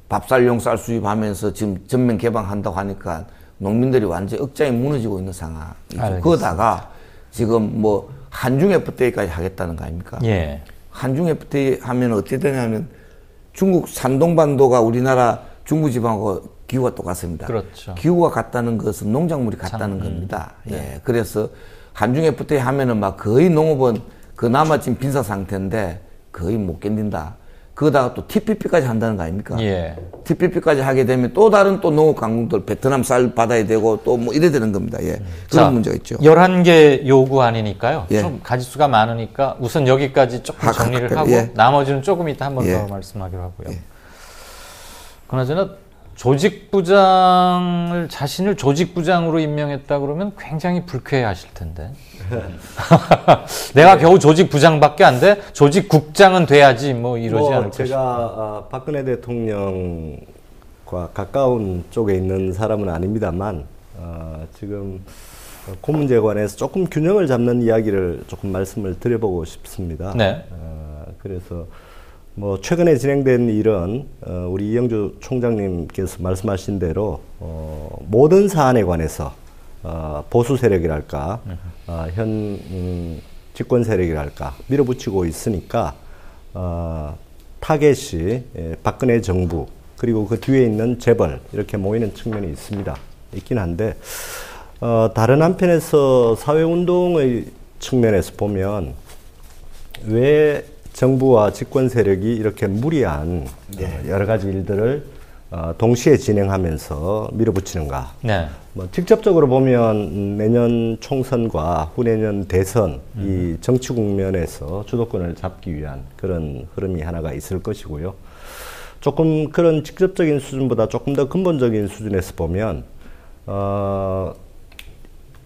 [SPEAKER 4] 밥쌀용 쌀 수입하면서 지금 전면 개방한다고 하니까 농민들이 완전히 억장이 무너지고 있는 상황이죠. 그러다가 지금 뭐 한중 FTA까지 하겠다는 거 아닙니까?
[SPEAKER 3] 예.
[SPEAKER 4] 한중 FTA 하면 어떻게 되냐면 중국 산동반도가 우리나라 중부지방하고 기후가 똑같습니다.
[SPEAKER 3] 그렇죠.
[SPEAKER 4] 기후가 같다는 것은 농작물이 같다는 겁니다. 예. 그래서 한중 FTA 하면은 막 거의 농업은 그나마 지금 빈사 상태인데 거의 못 견딘다. 그러다가 또 TPP까지 한다는 거 아닙니까?
[SPEAKER 3] 예.
[SPEAKER 4] TPP까지 하게 되면 또 다른 또 농업 강국들 베트남 쌀 받아야 되고 또 뭐 이래 되는 겁니다. 예. 그런 문제가 있죠.
[SPEAKER 3] 11개 요구안이니까요.
[SPEAKER 4] 예.
[SPEAKER 3] 좀 가지수가 많으니까 우선 여기까지 조금 정리를 하고
[SPEAKER 4] 예.
[SPEAKER 3] 나머지는 조금 이따 한 번 더
[SPEAKER 4] 예.
[SPEAKER 3] 말씀하기로 하고요.
[SPEAKER 4] 예.
[SPEAKER 3] 그나저나 조직부장을 자신을 조직부장으로 임명했다 그러면 굉장히 불쾌해하실 텐데. 내가 겨우 조직부장밖에 안 돼? 조직국장은 돼야지 뭐 이러지 않을 것이다.
[SPEAKER 7] 제가 박근혜 대통령과 가까운 쪽에 있는 사람은 아닙니다만 지금 그 문제에 관해서 조금 균형을 잡는 이야기를 조금 말씀을 드려보고 싶습니다.
[SPEAKER 3] 네.
[SPEAKER 7] 그래서 뭐 최근에 진행된 일은 우리 이영주 총장님께서 말씀하신 대로 모든 사안에 관해서 보수 세력이랄까 현 집권 세력이랄까 밀어붙이고 있으니까 타겟이 박근혜 정부 그리고 그 뒤에 있는 재벌 이렇게 모이는 측면이 있긴 한데 다른 한편에서 사회운동의 측면에서 보면 왜 정부와 집권 세력이 이렇게 무리한 여러 가지 일들을 동시에 진행하면서 밀어붙이는가.
[SPEAKER 3] 네.
[SPEAKER 7] 뭐 직접적으로 보면 내년 총선과 후내년 대선 이 정치 국면에서 주도권을 잡기 위한 그런 흐름이 하나가 있을 것이고요. 조금 그런 직접적인 수준보다 조금 더 근본적인 수준에서 보면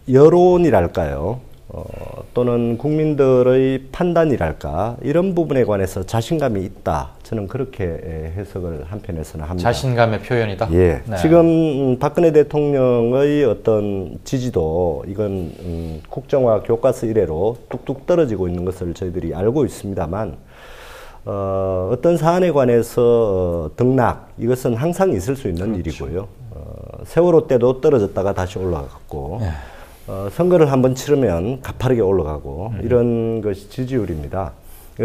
[SPEAKER 7] 여론이랄까요. 또는 국민들의 판단이랄까 이런 부분에 관해서 자신감이 있다. 저는 그렇게 해석을 한편에서는 합니다.
[SPEAKER 3] 자신감의 표현이다?
[SPEAKER 7] 예.
[SPEAKER 3] 네.
[SPEAKER 7] 지금 박근혜 대통령의 어떤 지지도 이건 국정화 교과서 이래로 뚝뚝 떨어지고 있는 것을 저희들이 알고 있습니다만 어떤 사안에 관해서 등락 이것은 항상 있을 수 있는
[SPEAKER 3] 그렇죠.
[SPEAKER 7] 일이고요. 세월호 때도 떨어졌다가 다시 올라갔고
[SPEAKER 3] 네.
[SPEAKER 7] 선거를 한번 치르면 가파르게 올라가고 이런 것이 지지율입니다.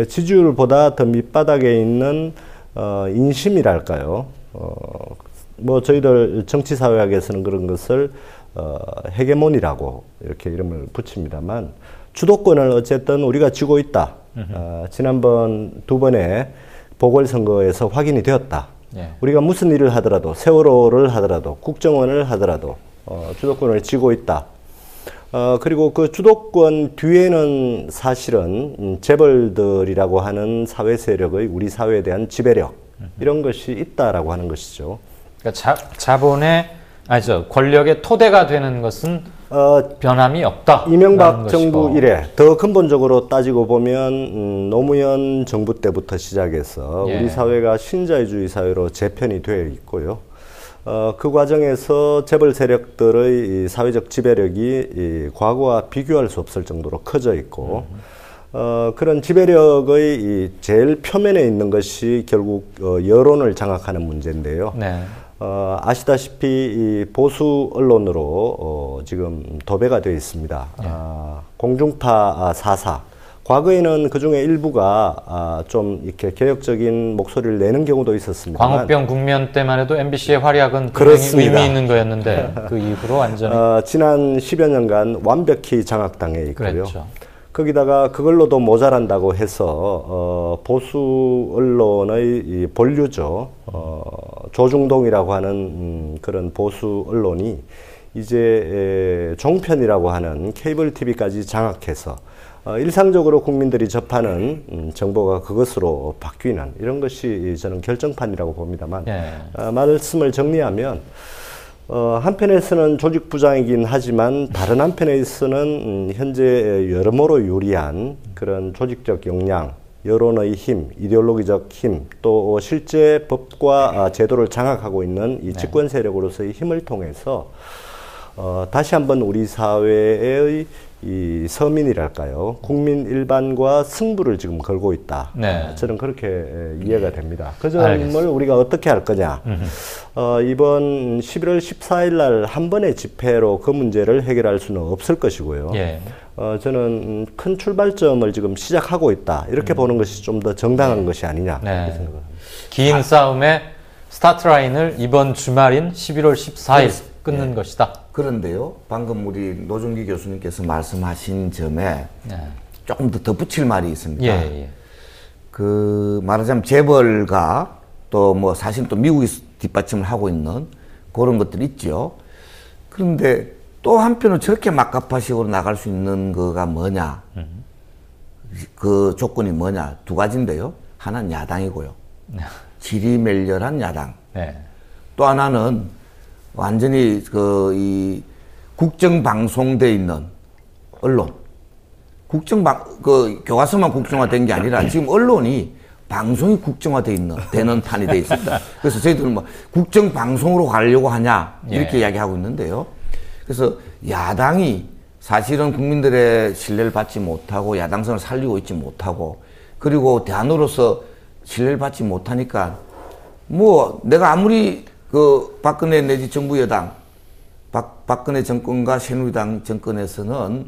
[SPEAKER 7] 지지율보다 더 밑바닥에 있는 인심이랄까요. 뭐 저희들 정치사회학에서는 그런 것을 헤게몬이라고 이렇게 이름을 붙입니다만 주도권을 어쨌든 우리가 쥐고 있다. 지난번 2번의 보궐선거에서 확인이 되었다.
[SPEAKER 3] 예.
[SPEAKER 7] 우리가 무슨 일을 하더라도 세월호를 하더라도 국정원을 하더라도 주도권을 쥐고 있다. 그리고 그 주도권 뒤에는 사실은 재벌들이라고 하는 사회 세력의 우리 사회에 대한 지배력 이런 것이 있다라고 하는 것이죠.
[SPEAKER 3] 그러니까 권력의 토대가 되는 것은 변함이 없다.
[SPEAKER 7] 이명박 정부 이래 더 근본적으로 따지고 보면 노무현 정부 때부터 시작해서
[SPEAKER 3] 예.
[SPEAKER 7] 우리 사회가 신자유주의 사회로 재편이 되어 있고요. 그 과정에서 재벌 세력들의 이 사회적 지배력이 이 과거와 비교할 수 없을 정도로 커져 있고 그런 지배력의 이 제일 표면에 있는 것이 결국 여론을 장악하는 문제인데요.
[SPEAKER 3] 네.
[SPEAKER 7] 아시다시피 이 보수 언론으로 지금 도배가 되어 있습니다. 공중파 4사. 과거에는 그 중에 일부가 좀 이렇게 개혁적인 목소리를 내는 경우도 있었습니다.
[SPEAKER 3] 광우병 국면 때만 해도 MBC의 활약은 굉장히
[SPEAKER 7] 그렇습니다.
[SPEAKER 3] 의미 있는 거였는데 그 이후로 완전히
[SPEAKER 7] 지난 10여 년간 완벽히 장악당해 있고요.
[SPEAKER 3] 그랬죠.
[SPEAKER 7] 거기다가 그걸로도 모자란다고 해서 보수 언론의 이 본류죠. 조중동이라고 하는 그런 보수 언론이 이제 종편이라고 하는 케이블 TV까지 장악해서 일상적으로 국민들이 접하는 정보가 그것으로 바뀌는 이런 것이 저는 결정판이라고 봅니다만
[SPEAKER 3] 예.
[SPEAKER 7] 말씀을 정리하면 한편에서는 조직부장이긴 하지만 다른 한편에서는 현재 여러모로 유리한 그런 조직적 역량, 여론의 힘, 이데올로기적 힘, 또 실제 법과 제도를 장악하고 있는 이 집권 세력으로서의 힘을 통해서 다시 한번 우리 사회의 이 서민이랄까요, 국민 일반과 승부를 지금 걸고 있다.
[SPEAKER 3] 네.
[SPEAKER 7] 저는 그렇게 이해가 됩니다. 그 점을 우리가 어떻게 할 거냐. 이번 11월 14일 날 한 번의 집회로 그 문제를 해결할 수는 없을 것이고요.
[SPEAKER 3] 예.
[SPEAKER 7] 저는 큰 출발점을 지금 시작하고 있다. 이렇게 보는 것이 좀 더 정당한 것이 아니냐.
[SPEAKER 3] 네.
[SPEAKER 7] 이렇게 생각합니다.
[SPEAKER 3] 긴 싸움의 스타트 라인을 이번 주말인 11월 14일 끊는 것이다.
[SPEAKER 4] 그런데요, 방금 우리 노중기 교수님께서 말씀하신 점에
[SPEAKER 3] 네.
[SPEAKER 4] 조금 더 덧붙일 말이 있습니다.
[SPEAKER 3] 예.
[SPEAKER 4] 그 말하자면 재벌가 또 뭐 사실 또 미국이 뒷받침을 하고 있는 그런 것들이 있죠. 그런데 또 한편으로 저렇게 막가파식으로 나갈 수 있는 거가 뭐냐? 그 조건이 뭐냐? 두 가지인데요. 하나는 야당이고요. 지리멸렬한 야당.
[SPEAKER 3] 네.
[SPEAKER 4] 또 하나는 완전히 이 국정방송돼 있는 언론. 그 교과서만 국정화된 게 아니라 지금 언론이 방송이 되는 판이 돼 있습니다. 그래서 저희들은 뭐 국정방송으로 가려고 하냐 이렇게 이야기하고 있는데요. 그래서 야당이 사실은 국민들의 신뢰를 받지 못하고 야당성을 살리고 있지 못하고 그리고 대안으로서 신뢰를 받지 못하니까 뭐 내가 아무리 그 박근혜 내지 정부 여당 박근혜 정권과 새누리당 정권에서는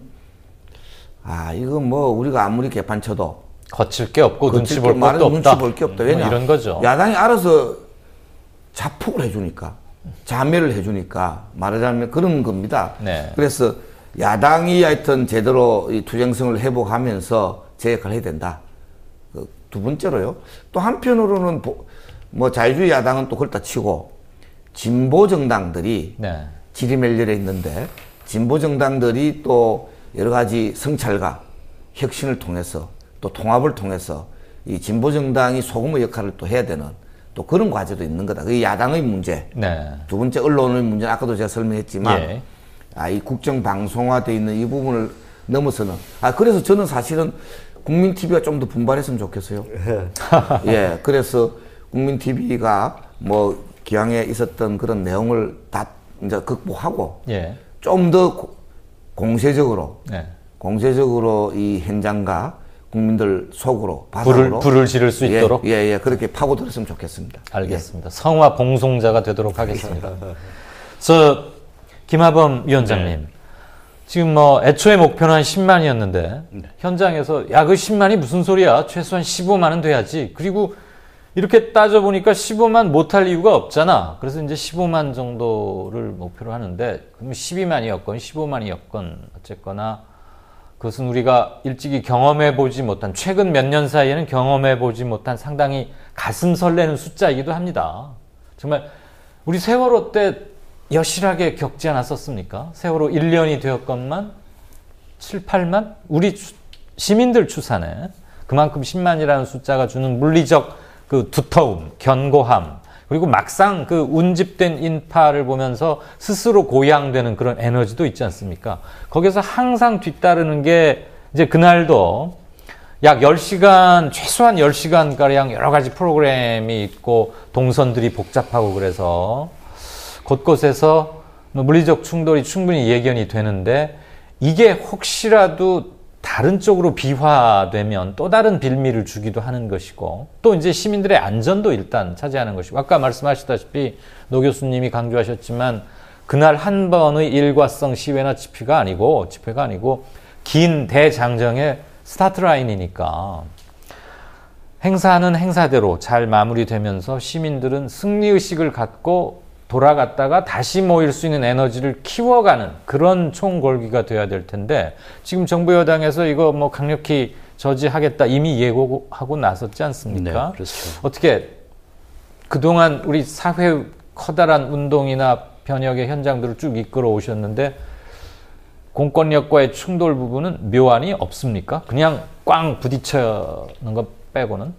[SPEAKER 4] 이거 뭐 우리가 아무리 개판 쳐도
[SPEAKER 3] 거칠 게 없고 눈치 볼 것도 없다.
[SPEAKER 4] 눈치 볼 게 없다. 왜냐?
[SPEAKER 3] 뭐 이런 거죠.
[SPEAKER 4] 야당이 알아서 자폭을 해주니까, 자멸을 해주니까 말하자면 그런 겁니다.
[SPEAKER 3] 네.
[SPEAKER 4] 그래서 야당이 하여튼 제대로 이 투쟁성을 회복하면서 제 역할을 해야 된다. 두 번째로요. 또 한편으로는 뭐 자유주의 야당은 또 그렇다 치고 진보 정당들이
[SPEAKER 3] 네.
[SPEAKER 4] 지리멸렬해 있는데 진보 정당들이 또 여러 가지 성찰과 혁신을 통해서 또 통합을 통해서 이 진보 정당이 소금의 역할을 또 해야 되는 또 그런 과제도 있는 거다. 그게 야당의 문제.
[SPEAKER 3] 네.
[SPEAKER 4] 두 번째 언론의 문제. 아까도 제가 설명했지만
[SPEAKER 3] 예.
[SPEAKER 4] 이 국정 방송화되어 있는 이 부분을 넘어서는. 그래서 저는 사실은 국민 TV가 좀 더 분발했으면 좋겠어요. 예, 그래서 국민 TV가 뭐 기왕에 있었던 그런 내용을 다 이제 극복하고
[SPEAKER 3] 예.
[SPEAKER 4] 좀 더 공세적으로
[SPEAKER 3] 네.
[SPEAKER 4] 공세적으로 이 현장과 국민들 속으로 바닥으로
[SPEAKER 3] 불을 지를 수 있도록
[SPEAKER 4] 예, 그렇게 파고들었으면 좋겠습니다.
[SPEAKER 3] 알겠습니다. 예. 성화 봉송자가 되도록 하겠습니다. 김하범 위원장님, 지금 뭐 애초에 목표는 한 10만이었는데 현장에서 야, 그 10만이 무슨 소리야? 최소한 15만은 돼야지. 그리고 이렇게 따져보니까 15만 못할 이유가 없잖아. 그래서 이제 15만 정도를 목표로 하는데, 그럼 12만이었건 15만이었건 어쨌거나 그것은 우리가 일찍이 경험해보지 못한, 최근 몇 년 사이에는 경험해보지 못한 상당히 가슴 설레는 숫자이기도 합니다. 정말 우리 세월호 때 여실하게 겪지 않았었습니까? 세월호 1년이 되었건만 7, 8만? 우리 시민들 추산에 그만큼 10만이라는 숫자가 주는 물리적 그 두터움, 견고함, 그리고 막상 그 운집된 인파를 보면서 스스로 고양되는 그런 에너지도 있지 않습니까? 거기서 항상 뒤따르는 게 이제 그날도 약 10시간, 최소한 10시간가량 여러 가지 프로그램이 있고 동선들이 복잡하고 그래서 곳곳에서 물리적 충돌이 충분히 예견이 되는데, 이게 혹시라도 다른 쪽으로 비화되면 또 다른 빌미를 주기도 하는 것이고, 또 이제 시민들의 안전도 일단 차지하는 것이고, 아까 말씀하셨다시피 노 교수님이 강조하셨지만 그날 한 번의 일과성 시위나 집회가 아니고 긴 대장정의 스타트 라인이니까 행사는 행사대로 잘 마무리되면서 시민들은 승리의식을 갖고 돌아갔다가 다시 모일 수 있는 에너지를 키워가는 그런 총궐기가 돼야 될 텐데, 지금 정부 여당에서 이거 뭐 강력히 저지하겠다 이미 예고하고 나섰지 않습니까?
[SPEAKER 6] 네, 그렇죠.
[SPEAKER 3] 어떻게 그동안 우리 사회 커다란 운동이나 변혁의 현장들을 쭉 이끌어 오셨는데 공권력과의 충돌 부분은 묘안이 없습니까? 그냥 꽝 부딪혀는 것 빼고는?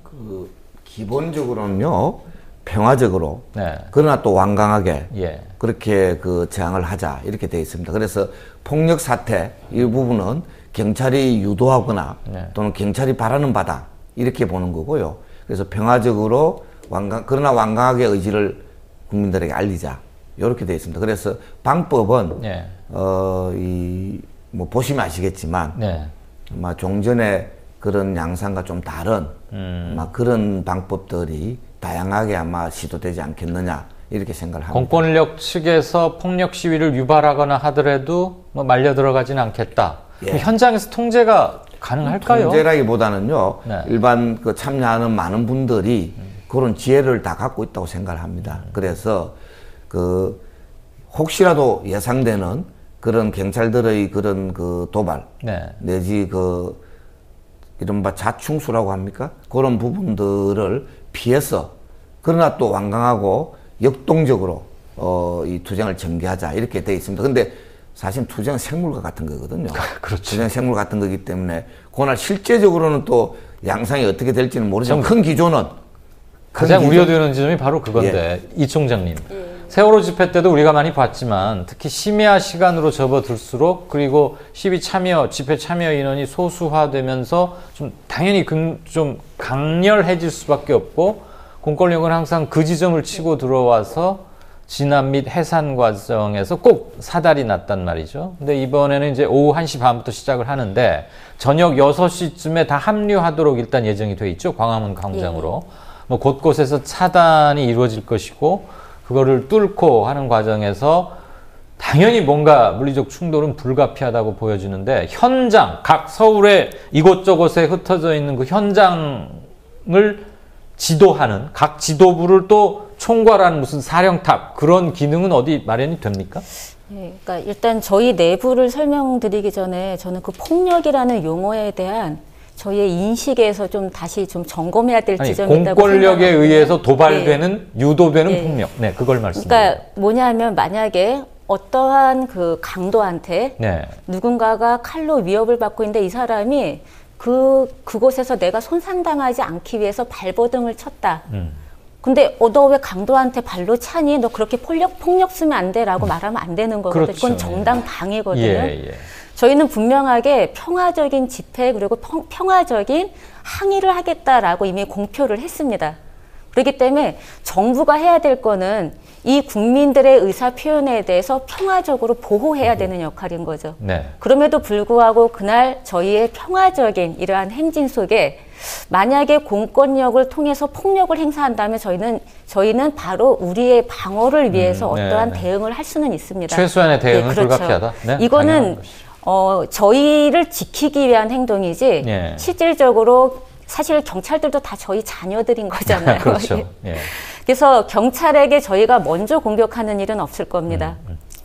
[SPEAKER 4] 기본적으로는요, 평화적으로,
[SPEAKER 3] 네.
[SPEAKER 4] 그러나 또 완강하게,
[SPEAKER 3] 예.
[SPEAKER 4] 그렇게 그 제항을 하자, 이렇게 되어 있습니다. 그래서 폭력 사태, 이 부분은 경찰이 유도하거나
[SPEAKER 3] 네.
[SPEAKER 4] 또는 경찰이 바라는 바다, 이렇게 보는 거고요. 그래서 평화적으로 그러나 완강하게 의지를 국민들에게 알리자, 이렇게 되어 있습니다. 그래서 방법은,
[SPEAKER 3] 네.
[SPEAKER 4] 뭐 보시면 아시겠지만,
[SPEAKER 3] 네.
[SPEAKER 4] 아마 종전의 그런 양상과 좀 다른, 아마 그런 방법들이 다양하게 아마 시도되지 않겠느냐, 이렇게 생각을 합니다.
[SPEAKER 3] 공권력 측에서 폭력 시위를 유발하거나 하더라도 뭐 말려 들어가지는 않겠다.
[SPEAKER 4] 예.
[SPEAKER 3] 현장에서 통제가 가능할까요?
[SPEAKER 4] 통제라기보다는요,
[SPEAKER 3] 네.
[SPEAKER 4] 일반 그 참여하는 많은 분들이 그런 지혜를 다 갖고 있다고 생각을 합니다. 그래서 그 혹시라도 예상되는 그런 경찰들의 그런 그 도발,
[SPEAKER 3] 네.
[SPEAKER 4] 내지 그 이른바 자충수라고 합니까? 그런 부분들을 피해서, 그러나 또 완강하고 역동적으로 이 투쟁을 전개하자, 이렇게 돼 있습니다. 근데 사실 투쟁은 생물과 같은 거거든요.
[SPEAKER 3] 그렇죠.
[SPEAKER 4] 투쟁은 생물 같은 거기 때문에 그날 실제적으로는 또 양상이 어떻게 될지는 모르지만 큰 기조는
[SPEAKER 3] 가장 우려되는 지점이 바로 그건데, 이 총장님. 세월호 집회 때도 우리가 많이 봤지만 특히 심야 시간으로 접어들수록, 그리고 시위 참여, 집회 참여 인원이 소수화되면서 좀 당연히 좀 강렬해질 수밖에 없고, 공권력은 항상 그 지점을 치고 들어와서 진압 및 해산 과정에서 꼭 사달이 났단 말이죠. 근데 이번에는 이제 오후 1시 반부터 시작을 하는데 저녁 6시쯤에 다 합류하도록 일단 예정이 돼 있죠. 광화문 광장으로. 뭐 곳곳에서 차단이 이루어질 것이고, 그거를 뚫고 하는 과정에서 당연히 뭔가 물리적 충돌은 불가피하다고 보여지는데, 현장, 각 서울의 이곳저곳에 흩어져 있는 그 현장을 지도하는 각 지도부를 또 총괄하는 무슨 사령탑, 그런 기능은 어디 마련이 됩니까?
[SPEAKER 5] 네, 그러니까 일단 저희 내부를 설명드리기 전에 저는 그 폭력이라는 용어에 대한 저희의 인식에서 좀 다시 좀 점검해야 될 지점이 있다고
[SPEAKER 3] 공권력에
[SPEAKER 5] 생각합니다.
[SPEAKER 3] 의해서 도발되는, 유도되는
[SPEAKER 5] 네.
[SPEAKER 3] 폭력. 네, 그걸 말씀드립니다.
[SPEAKER 5] 그러니까 뭐냐면, 만약에 어떠한 그 강도한테
[SPEAKER 3] 네.
[SPEAKER 5] 누군가가 칼로 위협을 받고 있는데 이 사람이 그곳에서 내가 손상당하지 않기 위해서 발버둥을 쳤다. 근데 너 왜 강도한테 발로 차니? 너 그렇게 폭력 쓰면 안 돼 라고 말하면 안 되는 거거든요.
[SPEAKER 3] 그렇죠.
[SPEAKER 5] 그건 정당 방해거든요.
[SPEAKER 3] 예.
[SPEAKER 5] 저희는 분명하게 평화적인 집회 그리고 평화적인 항의를 하겠다라고 이미 공표를 했습니다. 그렇기 때문에 정부가 해야 될 거는 이 국민들의 의사 표현에 대해서 평화적으로 보호해야 되는 역할인 거죠. 네. 그럼에도 불구하고 그날 저희의 평화적인 이러한 행진 속에 만약에 공권력을 통해서 폭력을 행사한다면 저희는 바로 우리의 방어를 위해서 어떠한 대응을 할 수는 있습니다.
[SPEAKER 3] 최소한의 대응은
[SPEAKER 5] 네, 그렇죠.
[SPEAKER 3] 불가피하다. 네,
[SPEAKER 5] 이거는 저희를 지키기 위한 행동이지
[SPEAKER 3] 예.
[SPEAKER 5] 실질적으로 사실 경찰들도 다 저희 자녀들인 거잖아요.
[SPEAKER 3] 그렇죠. 예.
[SPEAKER 5] 그래서 경찰에게 저희가 먼저 공격하는 일은 없을 겁니다.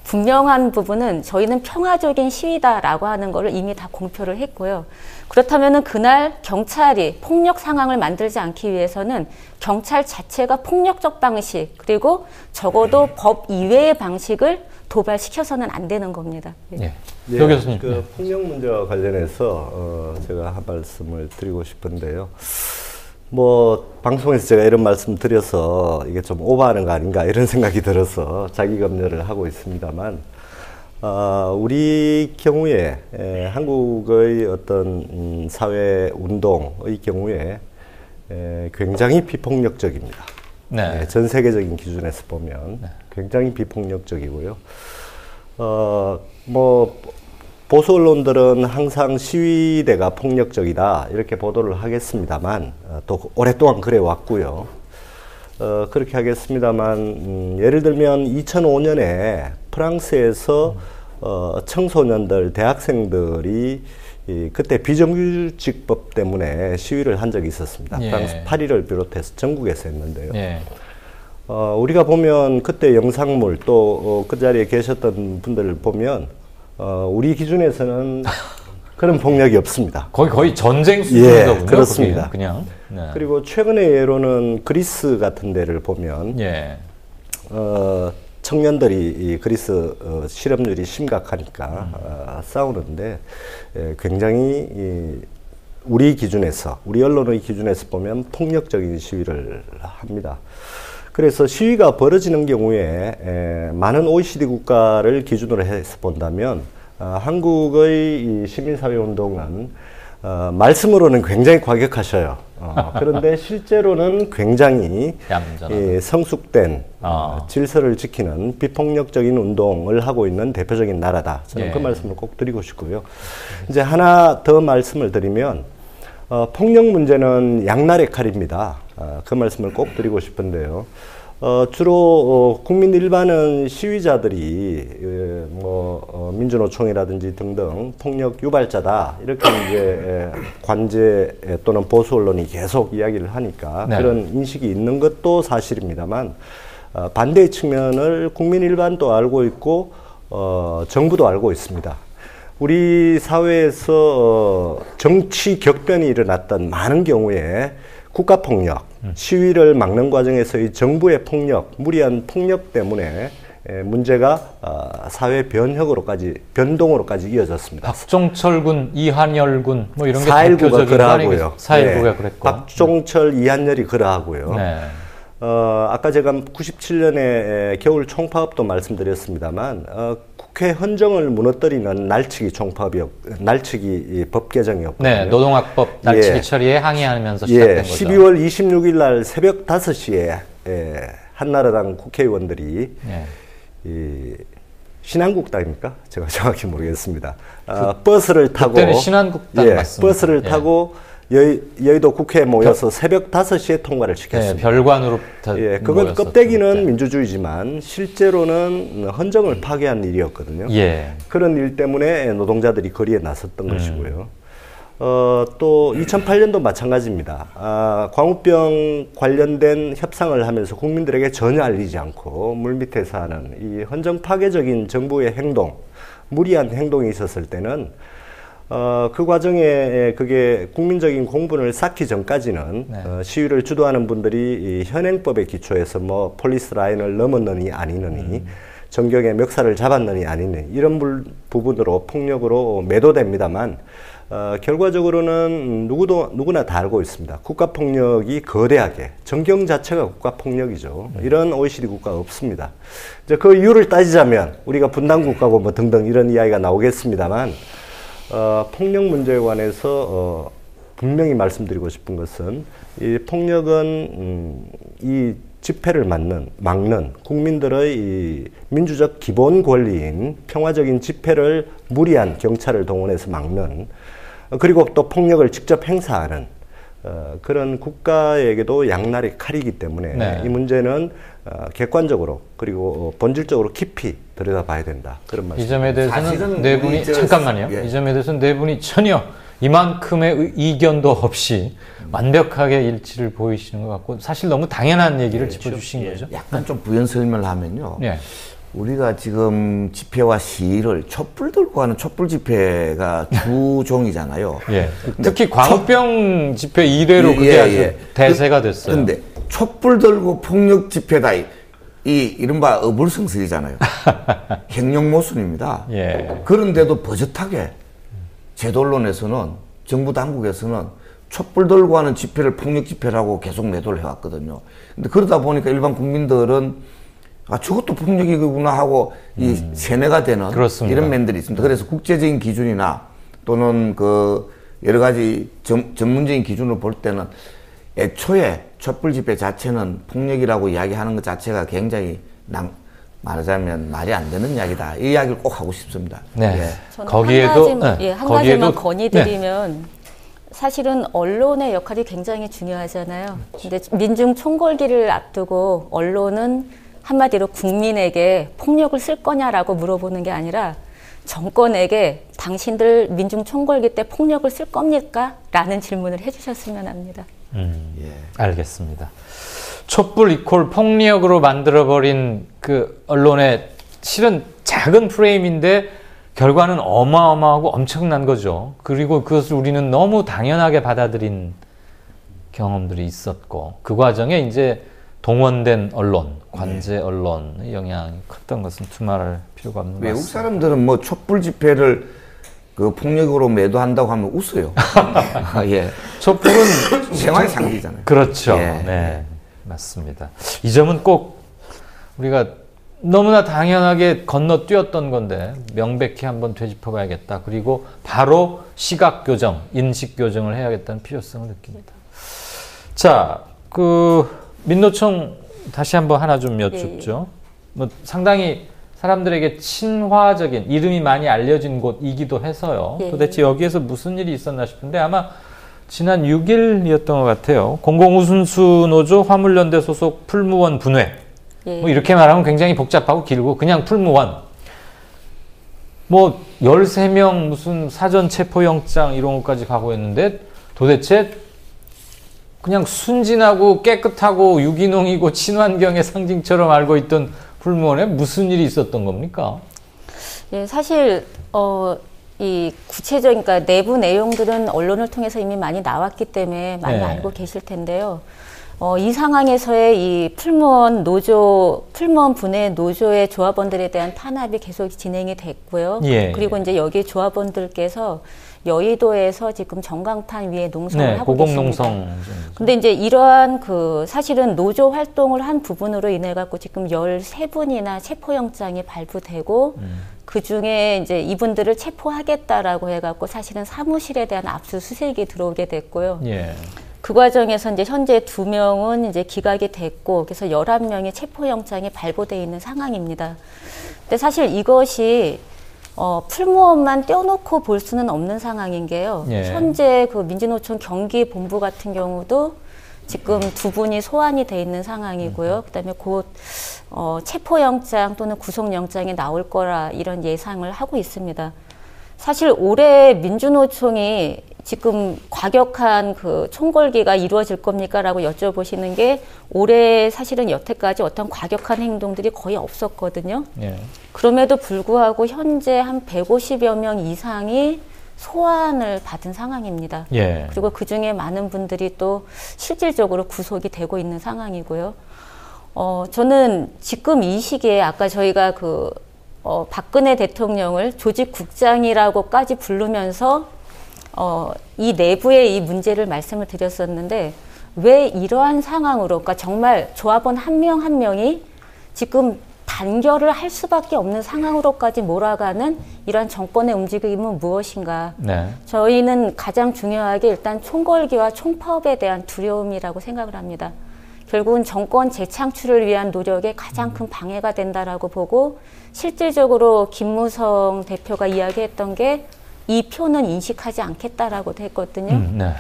[SPEAKER 5] 분명한 부분은 저희는 평화적인 시위다라고 하는 거를 이미 다 공표를 했고요. 그렇다면은 그날 경찰이 폭력 상황을 만들지 않기 위해서는 경찰 자체가 폭력적 방식 그리고 적어도 법 이외의 방식을 도발시켜서는 안 되는 겁니다.
[SPEAKER 3] 예. 예. 여 교수님.
[SPEAKER 7] 그 폭력 문제와 관련해서 제가 한 말씀을 드리고 싶은데요. 뭐 방송에서 제가 이런 말씀 드려서 이게 좀 오버하는 거 아닌가 이런 생각이 들어서 자기 검열을 하고 있습니다만 우리 경우에 한국의 어떤 사회 운동의 경우에 굉장히 비폭력적입니다. 네. 전 세계적인 기준에서 보면 굉장히 비폭력적이고요. 뭐 보수 언론들은 항상 시위대가 폭력적이다 이렇게 보도를 하겠습니다만 또 오랫동안 그래 왔고요. 그렇게 하겠습니다만 예를 들면 2005년에 프랑스에서 청소년들, 대학생들이 그때 비정규직법 때문에 시위를 한 적이 있었습니다.
[SPEAKER 3] 예.
[SPEAKER 7] 프랑스 파리를 비롯해서 전국에서 했는데요.
[SPEAKER 3] 예.
[SPEAKER 7] 우리가 보면 그때 영상물 또 그 자리에 계셨던 분들을 보면 우리 기준에서는 그런 폭력이 없습니다.
[SPEAKER 3] 거의 전쟁 수준이거든요.
[SPEAKER 7] 예, 그렇습니다.
[SPEAKER 3] 그냥. 네.
[SPEAKER 7] 그리고 최근의 예로는 그리스 같은 데를 보면
[SPEAKER 3] 예.
[SPEAKER 7] 청년들이 이 그리스 실업률이 심각하니까 싸우는데 굉장히 우리 기준에서 우리 언론의 기준에서 보면 폭력적인 시위를 합니다. 그래서 시위가 벌어지는 경우에 많은 OECD 국가를 기준으로 해서 본다면 한국의 이 시민사회운동은 말씀으로는 굉장히 과격하셔요. 그런데 실제로는 굉장히 성숙된 질서를 지키는 비폭력적인 운동을 하고 있는 대표적인 나라다. 저는 그 말씀을 꼭 드리고 싶고요. 이제 하나 더 말씀을 드리면 폭력 문제는 양날의 칼입니다. 그 말씀을 꼭 드리고 싶은데요. 주로 국민 일반은 시위자들이 민주노총이라든지 등등 폭력 유발자다 이렇게 이제 관제 또는 보수 언론이 계속 이야기를 하니까 네. 그런 인식이 있는 것도 사실입니다만 반대의 측면을 국민 일반도 알고 있고 정부도 알고 있습니다. 우리 사회에서 정치 격변이 일어났던 많은 경우에 국가폭력, 시위를 막는 과정에서의 정부의 폭력, 무리한 폭력 때문에 문제가 사회 변동으로까지 이어졌습니다.
[SPEAKER 3] 박종철 군, 이한열 군, 뭐 이런 게
[SPEAKER 7] 4.19가 그러하고요.
[SPEAKER 3] 4.19가 그랬고.
[SPEAKER 7] 박종철, 이한열이 그러하고요. 네. 아까 제가 97년에 겨울 총파업도 말씀드렸습니다만, 국회 헌정을 무너뜨리는 날치기 법 개정이었거든요.
[SPEAKER 3] 네, 노동학법 날치기 처리에 항의하면서 시작된 거죠.
[SPEAKER 7] 12월 26일 날 새벽 5시에 한나라당 국회의원들이 신한국당입니까? 제가 정확히 모르겠습니다. 버스를 타고
[SPEAKER 3] 그때는 신한국당 맞습니다.
[SPEAKER 7] 버스를 타고 여의도 국회에 모여서 새벽 5시에 통과를 시켰습니다.
[SPEAKER 3] 네, 별관으로
[SPEAKER 7] 그건 껍데기는 민주주의지만 실제로는 헌정을 파괴한 일이었거든요. 그런 일 때문에 노동자들이 거리에 나섰던 것이고요. 또 2008년도 마찬가지입니다. 광우병 관련된 협상을 하면서 국민들에게 전혀 알리지 않고 물밑에서 하는 이 헌정 파괴적인 정부의 행동, 무리한 행동이 있었을 때는 그 과정에 그게 국민적인 공분을 쌓기 전까지는 시위를 주도하는 분들이 이 현행법에 기초해서 뭐 폴리스 라인을 넘었느니 아니느니 정경의 멱살을 잡았느니 아니느니 이런 부분으로 폭력으로 매도됩니다만 결과적으로는 누구나 다 알고 있습니다. 국가폭력이 거대하게 정경 자체가 국가폭력이죠. 이런 OECD 국가가 없습니다. 이제 그 이유를 따지자면 우리가 분단국가고 뭐 등등 이런 이야기가 나오겠습니다만 폭력 문제에 관해서 분명히 말씀드리고 싶은 것은 이 폭력은 이 집회를 막는 국민들의 이 민주적 기본 권리인 평화적인 집회를 무리한 경찰을 동원해서 막는, 그리고 또 폭력을 직접 행사하는 그런 국가에게도 양날의 칼이기 때문에
[SPEAKER 3] 네.
[SPEAKER 7] 이 문제는 객관적으로 그리고 본질적으로 깊이 들여다봐야 된다. 그런 말씀.
[SPEAKER 3] 이 점에 대해서는
[SPEAKER 4] 사실은
[SPEAKER 3] 네 분이 잠깐만요.
[SPEAKER 4] 예.
[SPEAKER 3] 이 점에 대해서는 네 분이 전혀 이만큼의 이견도 없이 완벽하게 일치를 보이시는 것 같고, 사실 너무 당연한 얘기를 짚어주신 거죠.
[SPEAKER 4] 약간 좀 부연 설명을 하면요.
[SPEAKER 3] 예.
[SPEAKER 4] 우리가 지금 집회와 시위를 촛불 들고 하는 촛불 집회가 주종이잖아요.
[SPEAKER 3] 예. 특히 광우병 집회 이래로 그게 아주 대세가 됐어요.
[SPEAKER 4] 그런데 촛불 들고 폭력 집회다. 이 이른바 어불성설이잖아요. 행령모순입니다.
[SPEAKER 3] 예.
[SPEAKER 4] 그런데도 버젓하게 제도 언론에서는, 정부 당국에서는 촛불 들고 하는 집회를 폭력 집회라고 계속 매도를 해왔거든요. 근데 그러다 보니까 일반 국민들은 아, 저것도 폭력이구나 하고 이 세뇌가 되는
[SPEAKER 3] 그렇습니다.
[SPEAKER 4] 이런 면들이 있습니다. 그래서 국제적인 기준이나 또는 그 여러 가지 전문적인 기준으로 볼 때는 애초에 촛불 집회 자체는 폭력이라고 이야기하는 것 자체가 굉장히 말하자면 말이 안 되는 이야기다. 이 이야기를 꼭 하고 싶습니다.
[SPEAKER 3] 네.
[SPEAKER 4] 예.
[SPEAKER 5] 저는
[SPEAKER 3] 거기에도
[SPEAKER 5] 한 가지만 건의드리면 사실은 언론의 역할이 굉장히 중요하잖아요. 근데 민중 총궐기를 앞두고 언론은 한마디로 국민에게 폭력을 쓸 거냐라고 물어보는 게 아니라 정권에게 당신들 민중 총궐기 때 폭력을 쓸 겁니까? 라는 질문을 해주셨으면 합니다.
[SPEAKER 3] 알겠습니다. 촛불 이퀄 폭력으로 만들어버린 그 언론의 실은 작은 프레임인데 결과는 어마어마하고 엄청난 거죠. 그리고 그것을 우리는 너무 당연하게 받아들인 경험들이 있었고, 그 과정에 이제 동원된 언론, 관제 언론의 영향이 컸던 것은 두말할 필요가 없는 것 같습니다.
[SPEAKER 4] 외국 사람들은 뭐 촛불 집회를 그 폭력으로 매도한다고 하면 웃어요. 예.
[SPEAKER 3] 촛불은
[SPEAKER 4] 생활의 상징이잖아요.
[SPEAKER 3] 그렇죠.
[SPEAKER 4] 예.
[SPEAKER 3] 네, 맞습니다. 이 점은 꼭 우리가 너무나 당연하게 건너뛰었던 건데 명백히 한번 되짚어봐야겠다. 그리고 바로 시각 교정, 인식 교정을 해야겠다는 필요성을 느낍니다. 자, 민노총 다시 한번 하나 좀 여쭙죠. 뭐 상당히 사람들에게 친화적인, 이름이 많이 알려진 곳이기도 해서요. 도대체 여기에서 무슨 일이 있었나 싶은데 아마 지난 6일이었던 것 같아요. 공공우순수 노조 화물연대 소속 풀무원 분회. 뭐 이렇게 말하면 굉장히 복잡하고 길고 그냥 풀무원. 뭐 13명 무슨 사전 체포영장 이런 것까지 가고 있는데 도대체 그냥 순진하고 깨끗하고 유기농이고 친환경의 상징처럼 알고 있던 풀무원에 무슨 일이 있었던 겁니까?
[SPEAKER 5] 예, 사실 이 구체적인, 그러니까 내부 내용들은 언론을 통해서 이미 많이 나왔기 때문에 많이 알고 계실 텐데요. 이 상황에서의 이 풀무원 분해 노조의 조합원들에 대한 탄압이 계속 진행이 됐고요. 그리고 이제 여기 조합원들께서 여의도에서 지금 전광판 위에 농성을 하고 계십니다. 근데 이제 이러한 사실은 노조 활동을 한 부분으로 인해 갖고 지금 13분이나 체포영장이 발부되고 그 중에 이제 이분들을 체포하겠다라고 해갖고 사실은 사무실에 대한 압수수색이 들어오게 됐고요. 그 과정에서 이제 현재 2명은 이제 기각이 됐고, 그래서 11명의 체포영장이 발부되어 있는 상황입니다. 근데 사실 이것이 풀무원만 떼어놓고 볼 수는 없는 상황인 게요. 현재 그 민주노총 경기본부 같은 경우도 지금 2분이 소환이 돼 있는 상황이고요. 그다음에 곧 체포영장 또는 구속영장이 나올 거라 이런 예상을 하고 있습니다. 사실 올해 민주노총이 지금 과격한 그 총궐기가 이루어질 겁니까? 라고 여쭤보시는 게 올해 사실은 여태까지 어떤 과격한 행동들이 거의 없었거든요. 그럼에도 불구하고 현재 한 150여 명 이상이 소환을 받은 상황입니다. 그리고 그 중에 많은 분들이 또 실질적으로 구속이 되고 있는 상황이고요. 저는 지금 이 시기에 아까 저희가 박근혜 대통령을 조직국장이라고까지 부르면서 이 내부의 이 문제를 말씀을 드렸었는데 왜 이러한 상황으로, 그러니까 정말 조합원 한 명 한 명이 지금 다 단결을 할 수밖에 없는 상황으로까지 몰아가는 이러한 정권의 움직임은 무엇인가?
[SPEAKER 3] 네.
[SPEAKER 5] 저희는 가장 중요하게 일단 총궐기와 총파업에 대한 두려움이라고 생각을 합니다. 결국은 정권 재창출을 위한 노력에 가장 큰 방해가 된다라고 보고, 실질적으로 김무성 대표가 이야기했던 게 이 표는 인식하지 않겠다라고 했거든요.
[SPEAKER 3] 네.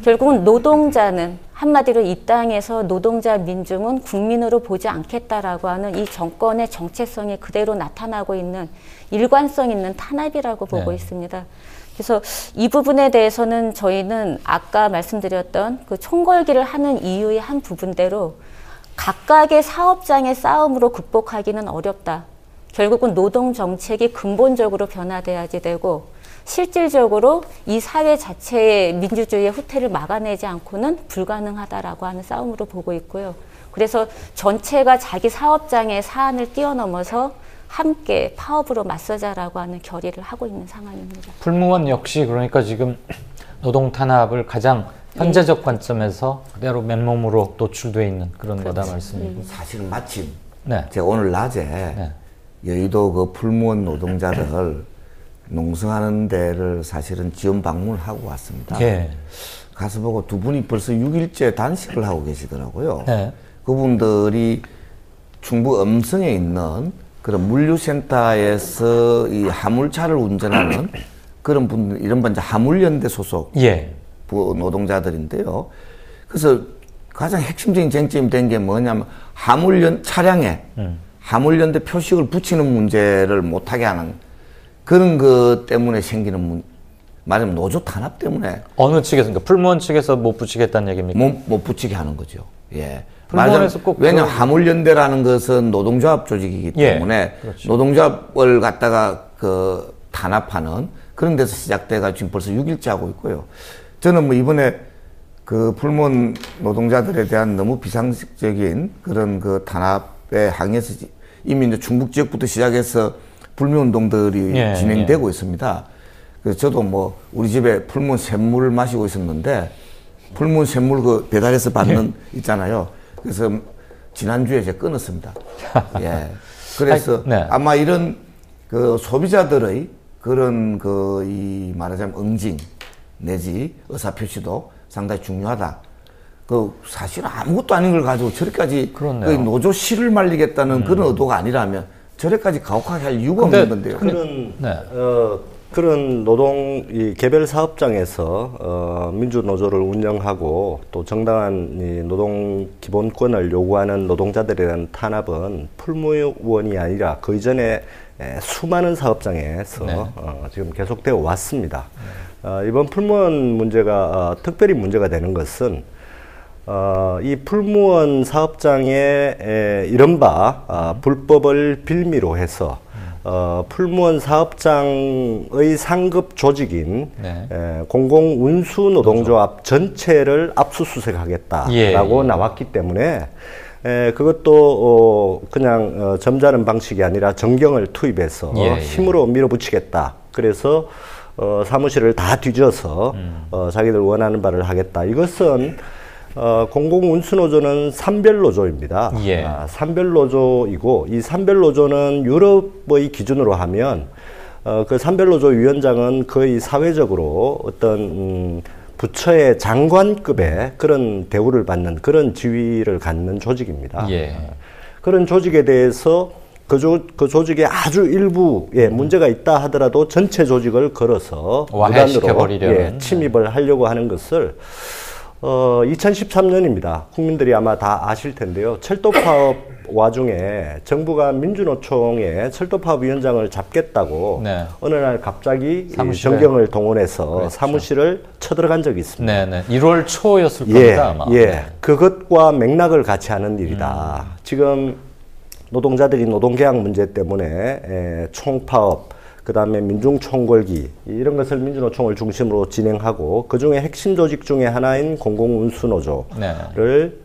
[SPEAKER 5] 결국은 노동자는, 한마디로 이 땅에서 노동자 민중은 국민으로 보지 않겠다라고 하는 이 정권의 정체성이 그대로 나타나고 있는 일관성 있는 탄압이라고 보고 있습니다. 그래서 이 부분에 대해서는 저희는 아까 말씀드렸던 그 총궐기를 하는 이유의 한 부분대로 각각의 사업장의 싸움으로 극복하기는 어렵다. 결국은 노동 정책이 근본적으로 변화돼야지 되고, 실질적으로 이 사회 자체의 민주주의의 후퇴를 막아내지 않고는 불가능하다라고 하는 싸움으로 보고 있고요. 그래서 전체가 자기 사업장의 사안을 뛰어넘어서 함께 파업으로 맞서자라고 하는 결의를 하고 있는 상황입니다.
[SPEAKER 3] 풀무원 역시 그러니까 지금 노동 탄압을 가장 현재적 관점에서 그대로 맨몸으로 노출되어 있는 그런 거다 말씀이고.
[SPEAKER 4] 사실은 마침
[SPEAKER 3] 네.
[SPEAKER 4] 제가 오늘 낮에 여의도 그 풀무원 노동자들 농성하는 데를 사실은 지원 방문하고 왔습니다.
[SPEAKER 3] 예.
[SPEAKER 4] 가서 보고 두 분이 벌써 6일째 단식을 하고 계시더라고요.
[SPEAKER 3] 네.
[SPEAKER 4] 그분들이 충북 음성에 있는 그런 물류센터에서 이 화물차를 운전하는 그런 분들, 이른바 이제 화물연대 소속 노동자들인데요. 그래서 가장 핵심적인 쟁점이 된 게 뭐냐면 차량에 화물연대 표식을 붙이는 문제를 못하게 하는 그런 것 때문에 생기는 말하자면 노조 탄압 때문에.
[SPEAKER 3] 어느 측에서, 그러니까 풀무원 측에서 못 붙이겠다는 얘기입니까?
[SPEAKER 4] 못 붙이게 하는 거죠. 예.
[SPEAKER 3] 풀무원에서 꼭
[SPEAKER 4] 왜냐하면 화물연대라는 것은 노동조합 조직이기 때문에
[SPEAKER 3] 그렇죠.
[SPEAKER 4] 노동조합을 갖다가 그 탄압하는 그런 데서 시작돼가 지금 벌써 6일째 하고 있고요. 저는 뭐 이번에 그 풀무원 노동자들에 대한 너무 비상식적인 그런 그 탄압에 항의해서 이미 이제 충북 지역부터 시작해서 불매운동들이 진행되고 있습니다. 그래서 저도 뭐 우리 집에 풀무원 샘물을 마시고 있었는데, 풀무원 샘물 그 배달해서 받는 있잖아요. 그래서 지난주에 제가 끊었습니다. 예. 그래서 아마 이런 그 소비자들의 그런 그 이 말하자면 응징 내지 의사표시도 상당히 중요하다. 그 사실 아무것도 아닌 걸 가지고 저래까지 그 노조 실을 말리겠다는 그런 의도가 아니라면 저래까지 가혹하게 할 이유가 없는 건데요.
[SPEAKER 7] 그런 노동 이 개별 사업장에서 민주 노조를 운영하고 또 정당한 이 노동 기본권을 요구하는 노동자들에 대한 탄압은 풀무원이 아니라 그 이전에 수많은 사업장에서 지금 계속되어 왔습니다. 이번 풀무원 문제가 특별히 문제가 되는 것은 이 풀무원 사업장의 이른바 불법을 빌미로 해서 풀무원 사업장의 상급 조직인 공공운수노동조합 전체를 압수수색하겠다라고 나왔기 때문에 그것도 그냥 점잖은 방식이 아니라 정경을 투입해서 힘으로 밀어붙이겠다. 그래서 사무실을 다 뒤져서 자기들 원하는 바를 하겠다. 이것은 공공운수노조는 산별노조입니다. 산별노조이고, 이 산별노조는 유럽의 기준으로 하면 그 산별노조 위원장은 거의 사회적으로 어떤 부처의 장관급의 그런 대우를 받는 그런 지위를 갖는 조직입니다. 그런 조직에 대해서 그 조직의 아주 일부에 문제가 있다 하더라도 전체 조직을 걸어서 무단으로 침입을 하려고 하는 것을 2013년입니다. 국민들이 아마 다 아실 텐데요. 철도 파업 와중에 정부가 민주노총의 철도 파업 위원장을 잡겠다고 어느 날 갑자기 정경을 동원해서 사무실을 쳐들어간 적이 있습니다.
[SPEAKER 3] 1월 초였을 겁니다. 아마.
[SPEAKER 7] 그것과 맥락을 같이 하는 일이다. 지금 노동자들이 노동계약 문제 때문에 총파업, 그 다음에 민중총궐기 이런 것을 민주노총을 중심으로 진행하고, 그중에 핵심 조직 중에 하나인 공공운수노조를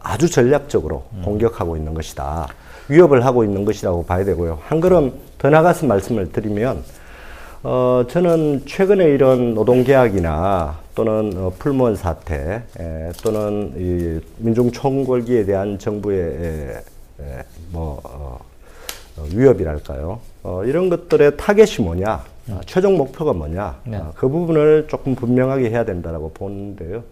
[SPEAKER 7] 아주 전략적으로 공격하고 있는 것이다. 위협을 하고 있는 것이라고 봐야 되고요. 한 걸음 더 나가서 말씀을 드리면 저는 최근에 이런 노동계약이나 또는 풀무원 사태 또는 이 민중총궐기에 대한 정부의 위협이랄까요? 이런 것들의 타겟이 뭐냐, 최종 목표가 뭐냐,
[SPEAKER 3] 네.
[SPEAKER 7] 그 부분을 조금 분명하게 해야 된다라고 보는데요.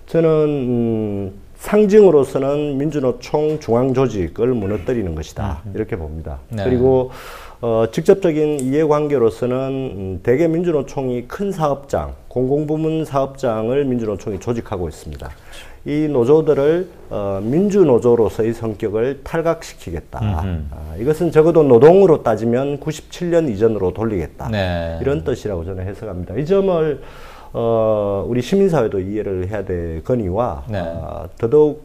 [SPEAKER 7] 저는 상징으로서는 민주노총 중앙조직을 무너뜨리는 것이다 이렇게 봅니다.
[SPEAKER 3] 네.
[SPEAKER 7] 그리고 직접적인 이해관계로서는 대개 민주노총이 큰 사업장, 공공부문 사업장을 민주노총이 조직하고 있습니다. 이 노조들을 민주노조로서의 성격을 탈각시키겠다. 이것은 적어도 노동으로 따지면 97년 이전으로 돌리겠다.
[SPEAKER 3] 네.
[SPEAKER 7] 이런 뜻이라고 저는 해석합니다. 이 점을 우리 시민사회도 이해를 해야 되거니와
[SPEAKER 3] 네.
[SPEAKER 7] 더더욱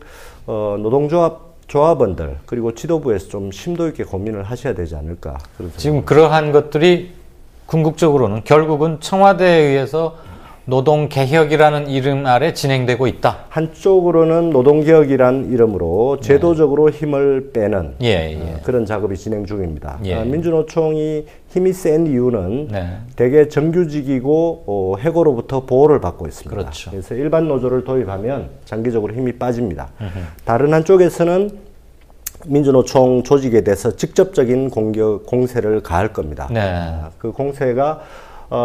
[SPEAKER 7] 조합원들 그리고 지도부에서 좀 심도 있게 고민을 하셔야 되지 않을까.
[SPEAKER 3] 지금 그러한 것들이 궁극적으로는 결국은 청와대에 의해서 노동개혁이라는 이름 아래 진행되고 있다.
[SPEAKER 7] 한쪽으로는 노동개혁이라는 이름으로 제도적으로 힘을 빼는 그런 작업이 진행 중입니다. 민주노총이 힘이 센 이유는 대개 정규직이고 해고로부터 보호를 받고 있습니다.
[SPEAKER 3] 그렇죠.
[SPEAKER 7] 그래서 일반 노조를 도입하면 장기적으로 힘이 빠집니다. 다른 한쪽에서는 민주노총 조직에 대해서 직접적인 공세를 가할 겁니다. 그 공세가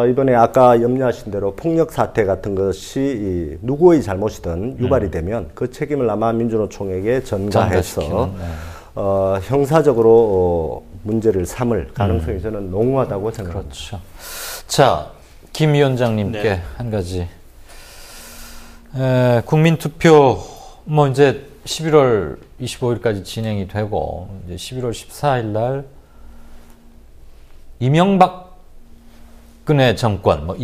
[SPEAKER 7] 이번에 아까 염려하신 대로 폭력 사태 같은 것이 누구의 잘못이든 유발이 되면 그 책임을 아마 민주노총에게 전가해서 형사적으로 문제를 삼을 가능성이 저는 농후하다고 생각합니다.
[SPEAKER 3] 그렇죠. 자, 김 위원장님께
[SPEAKER 6] 네.
[SPEAKER 3] 한 가지. 국민투표 뭐 이제 11월 25일까지 진행이 되고 이제 11월 14일 날 이명박근혜 정권 뭐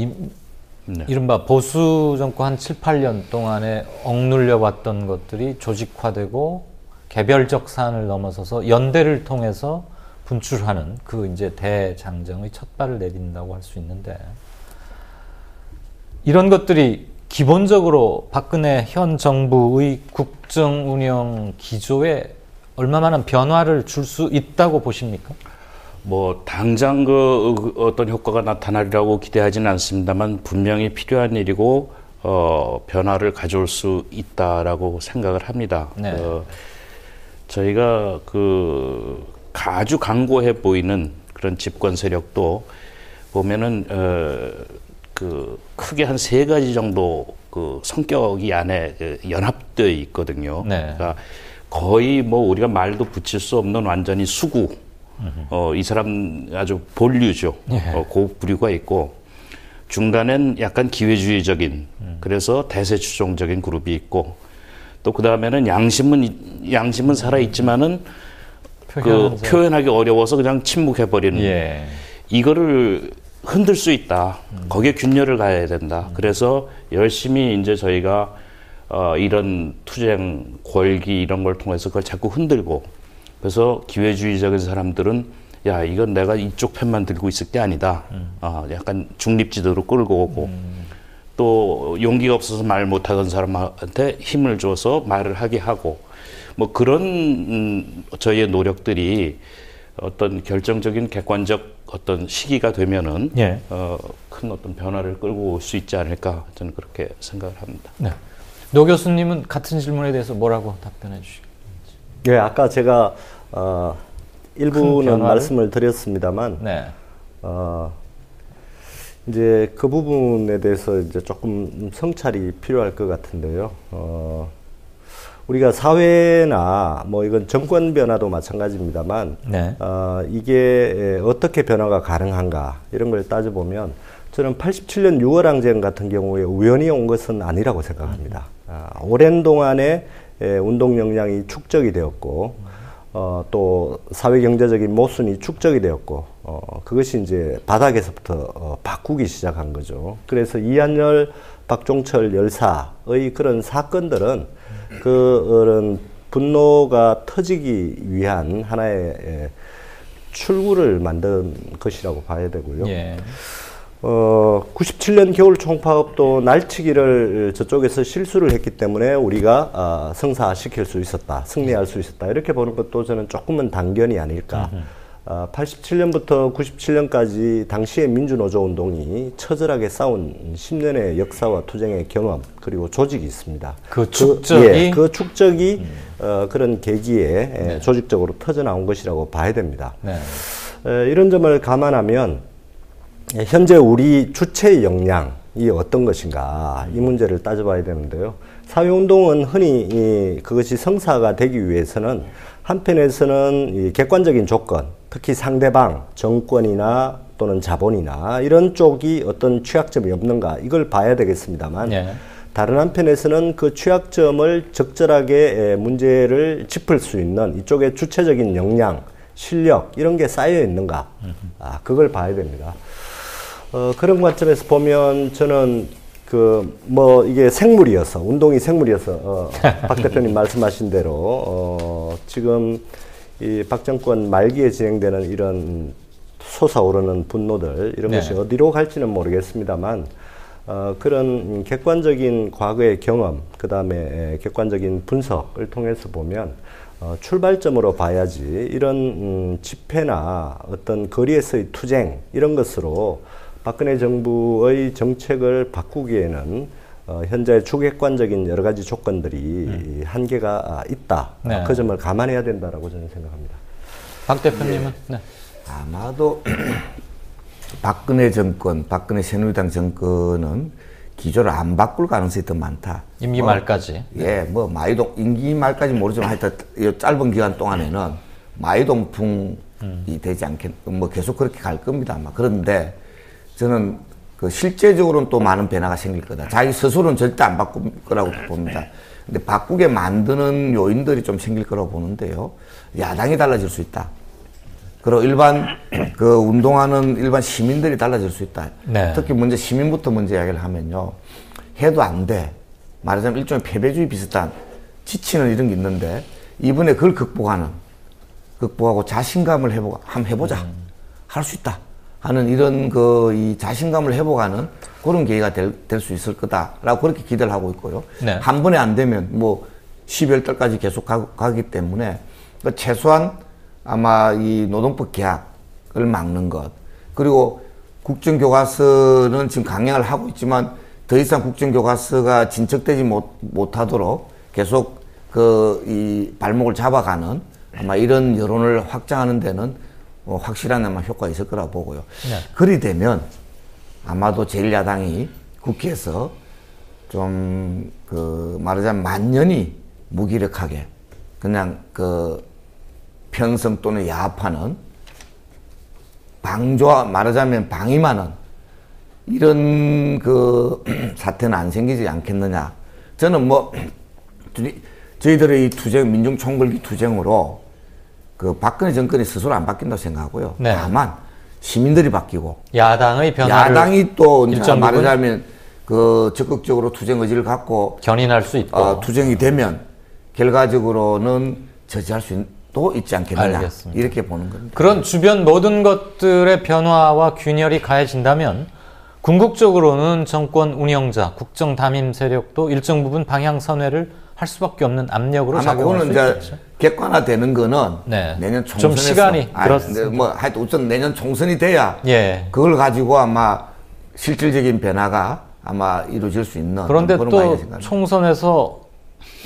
[SPEAKER 3] 이른바 보수 정권 한 7, 8년 동안에 억눌려 왔던 것들이 조직화되고 개별적 사안을 넘어서서 연대를 통해서 분출하는 그 이제 대장정의 첫 발을 내딘다고 할 수 있는데, 이런 것들이 기본적으로 박근혜 현 정부의 국정 운영 기조에 얼마만한 변화를 줄 수 있다고 보십니까?
[SPEAKER 6] 뭐 당장 그 어떤 효과가 나타나리라고 기대하지는 않습니다만 분명히 필요한 일이고 변화를 가져올 수 있다라고 생각을 합니다.
[SPEAKER 3] 네.
[SPEAKER 6] 저희가 그 아주 강고해 보이는 그런 집권 세력도 보면은 그 크게 한 3가지 정도 그 성격이 안에 연합되어 있거든요.
[SPEAKER 3] 네.
[SPEAKER 6] 그러니까 거의 뭐 우리가 말도 붙일 수 없는 완전히 수구. 이 사람 아주 본류죠. 그 부류가 있고, 중간엔 약간 기회주의적인, 그래서 대세추종적인 그룹이 있고, 또 그 다음에는 양심은 살아있지만은 표현하기 어려워서 그냥 침묵해버리는. 이거를 흔들 수 있다. 거기에 균열을 가야 된다. 그래서 열심히 이제 저희가 이런 투쟁, 권기 이런 걸 통해서 그걸 자꾸 흔들고, 그래서 기회주의적인 사람들은 야, 이건 내가 이쪽 편만 들고 있을 게 아니다. 약간 중립지도로 끌고 오고, 또 용기가 없어서 말 못하던 사람한테 힘을 줘서 말을 하게 하고, 뭐 그런 저희의 노력들이 어떤 결정적인 객관적 어떤 시기가 되면은 큰 어떤 변화를 끌고 올 수 있지 않을까, 저는 그렇게 생각을 합니다.
[SPEAKER 3] 네. 노 교수님은 같은 질문에 대해서 뭐라고 답변해 주시겠습니까?
[SPEAKER 7] 예, 아까 제가 일부는 말씀을 드렸습니다만, 이제 그 부분에 대해서 이제 조금 성찰이 필요할 것 같은데요. 우리가 사회나 뭐 이건 정권 변화도 마찬가지입니다만, 이게 어떻게 변화가 가능한가 이런 걸 따져보면 저는 87년 6월 항쟁 같은 경우에 우연히 온 것은 아니라고 생각합니다. 오랜 동안에 운동 역량이 축적이 되었고, 또 사회 경제적인 모순이 축적이 되었고, 그것이 이제 바닥에서부터 바꾸기 시작한 거죠. 그래서 이한열, 박종철 열사의 그런 사건들은 그런 분노가 터지기 위한 하나의 출구를 만든 것이라고 봐야 되고요. 97년 겨울 총파업도 날치기를 저쪽에서 실수를 했기 때문에 우리가 성사시킬 수 있었다, 승리할 수 있었다, 이렇게 보는 것도 저는 조금은 단견이 아닐까 87년부터 97년까지 당시의 민주노조 운동이 처절하게 싸운 10년의 역사와 투쟁의 경험 그리고 조직이 있습니다.
[SPEAKER 3] 그 축적이?
[SPEAKER 7] 그 축적이 그런 계기에 조직적으로 터져나온 것이라고 봐야 됩니다. 이런 점을 감안하면 현재 우리 주체의 역량이 어떤 것인가 이 문제를 따져봐야 되는데요. 사회운동은 흔히 그것이 성사가 되기 위해서는 한편에서는 이 객관적인 조건, 특히 상대방, 정권이나 또는 자본이나 이런 쪽이 어떤 취약점이 없는가 이걸 봐야 되겠습니다만 다른 한편에서는 그 취약점을 적절하게 문제를 짚을 수 있는 이쪽에 주체적인 역량, 실력 이런 게 쌓여 있는가 그걸 봐야 됩니다. 그런 관점에서 보면 저는 이게 생물이어서, 운동이 생물이어서, 박 대표님 말씀하신 대로, 지금 이 박 정권 말기에 진행되는 이런 솟아오르는 분노들, 이런 것이 어디로 갈지는 모르겠습니다만, 그런 객관적인 과거의 경험, 그 다음에 객관적인 분석을 통해서 보면, 출발점으로 봐야지, 이런 집회나 어떤 거리에서의 투쟁, 이런 것으로 박근혜 정부의 정책을 바꾸기에는 현재 주객관적인 여러 가지 조건들이 한계가 있다. 그 점을 감안해야 된다라고 저는 생각합니다.
[SPEAKER 3] 박 대표님은?
[SPEAKER 4] 아마도 박근혜 정권, 박근혜 새누리당 정권은 기조를 안 바꿀 가능성이 더 많다.
[SPEAKER 3] 임기 말까지.
[SPEAKER 4] 마이동 임기 말까지 모르지만 하여튼 이 짧은 기간 동안에는 마이동풍이 되지 않겠, 계속 그렇게 갈 겁니다. 아마. 그런데 저는 실제적으로는 또 많은 변화가 생길 거다. 자기 스스로는 절대 안 바꿀 거라고 봅니다. 근데 바꾸게 만드는 요인들이 좀 생길 거라고 보는데요. 야당이 달라질 수 있다. 그리고 일반 운동하는 일반 시민들이 달라질 수 있다. 특히 먼저 시민부터 먼저 이야기를 하면요. 해도 안 돼. 말하자면 일종의 패배주의 비슷한 지치는 이런 게 있는데 이번에 그걸 극복하고 자신감을 한번 해보자. 할 수 있다. 하는 이런 이 자신감을 회복하는 그런 계기가 될 수 있을 거다라고 그렇게 기대를 하고 있고요. 한 번에 안 되면 12월 달까지 계속 가기 때문에 최소한 아마 이 노동법 개혁을 막는 것 그리고 국정교과서는 지금 강행을 하고 있지만 더 이상 국정교과서가 진척되지 못하도록 계속 이 발목을 잡아가는 아마 이런 여론을 확장하는 데는 확실한 아마 효과가 있을 거라고 보고요. 그리 되면 아마도 제1야당이 국회에서 좀 말하자면 만연히 무기력하게 그냥 편성 또는 야합하는 말하자면 방임하는 이런 사태는 안 생기지 않겠느냐. 저는 저희들의 이 투쟁, 민중총궐기 투쟁으로 박근혜 정권이 스스로 안 바뀐다고 생각하고요. 다만 시민들이 바뀌고
[SPEAKER 3] 야당의 변화를
[SPEAKER 4] 야당이 또 말하자면 적극적으로 투쟁 의지를 갖고
[SPEAKER 3] 견인할 수 있고
[SPEAKER 4] 투쟁이 되면 결과적으로는 저지할 수도 있지 않겠느냐. 알겠습니다. 이렇게 보는 겁니다.
[SPEAKER 3] 그런 주변 모든 것들의 변화와 균열이 가해진다면 궁극적으로는 정권 운영자, 국정 담임 세력도 일정 부분 방향 선회를 할 수밖에 없는 압력으로 작용할 수 있겠죠.
[SPEAKER 4] 객관화되는 거는 내년 총선에서
[SPEAKER 3] 좀 시간이 그렇습니다.
[SPEAKER 4] 하여튼 우선 내년 총선이 돼야 그걸 가지고 아마 실질적인 변화가 아마 이루어질 수 있는
[SPEAKER 3] 그런데 또 총선에서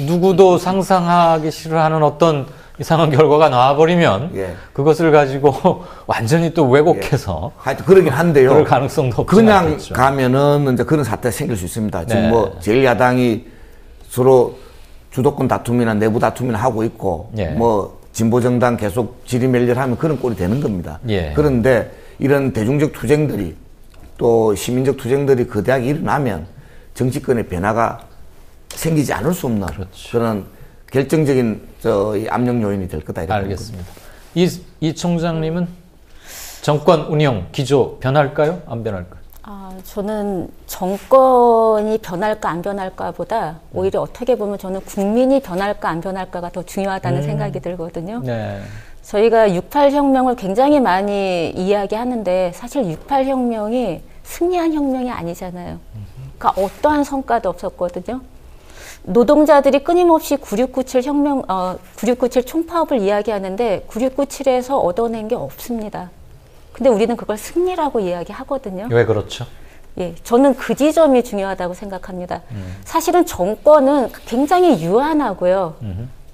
[SPEAKER 3] 누구도 상상하기 싫어하는 어떤 이상한 결과가 나와버리면 그것을 가지고 완전히 또 왜곡해서
[SPEAKER 4] 하여튼 그러긴 한데요.
[SPEAKER 3] 그럴 가능성도 없지
[SPEAKER 4] 그냥
[SPEAKER 3] 않겠죠.
[SPEAKER 4] 가면은 이제 그런 사태가 생길 수 있습니다. 지금 제1야당이 서로 주도권 다툼이나 내부 다툼이나 하고 있고 진보정당 계속 지리멸렬하면 그런 꼴이 되는 겁니다. 그런데 이런 대중적 투쟁들이 또 시민적 투쟁들이 거대하게 일어나면 정치권의 변화가 생기지 않을 수 없는 그런 결정적인 압력 요인이 될 거다. 이렇게
[SPEAKER 3] 알겠습니다. 이 총장님은 정권 운영 기조 변할까요? 안 변할까요?
[SPEAKER 5] 저는 정권이 변할까 안 변할까보다 오히려 어떻게 보면 저는 국민이 변할까 안 변할까가 더 중요하다는 생각이 들거든요. 저희가 6.8혁명을 굉장히 많이 이야기하는데 사실 6.8혁명이 승리한 혁명이 아니잖아요. 그러니까 어떠한 성과도 없었거든요. 노동자들이 끊임없이 9697 총파업을 이야기하는데 9697에서 얻어낸 게 없습니다. 근데 우리는 그걸 승리라고 이야기하거든요.
[SPEAKER 3] 왜 그렇죠?
[SPEAKER 5] 예, 저는 그 지점이 중요하다고 생각합니다. 사실은 정권은 굉장히 유한하고요.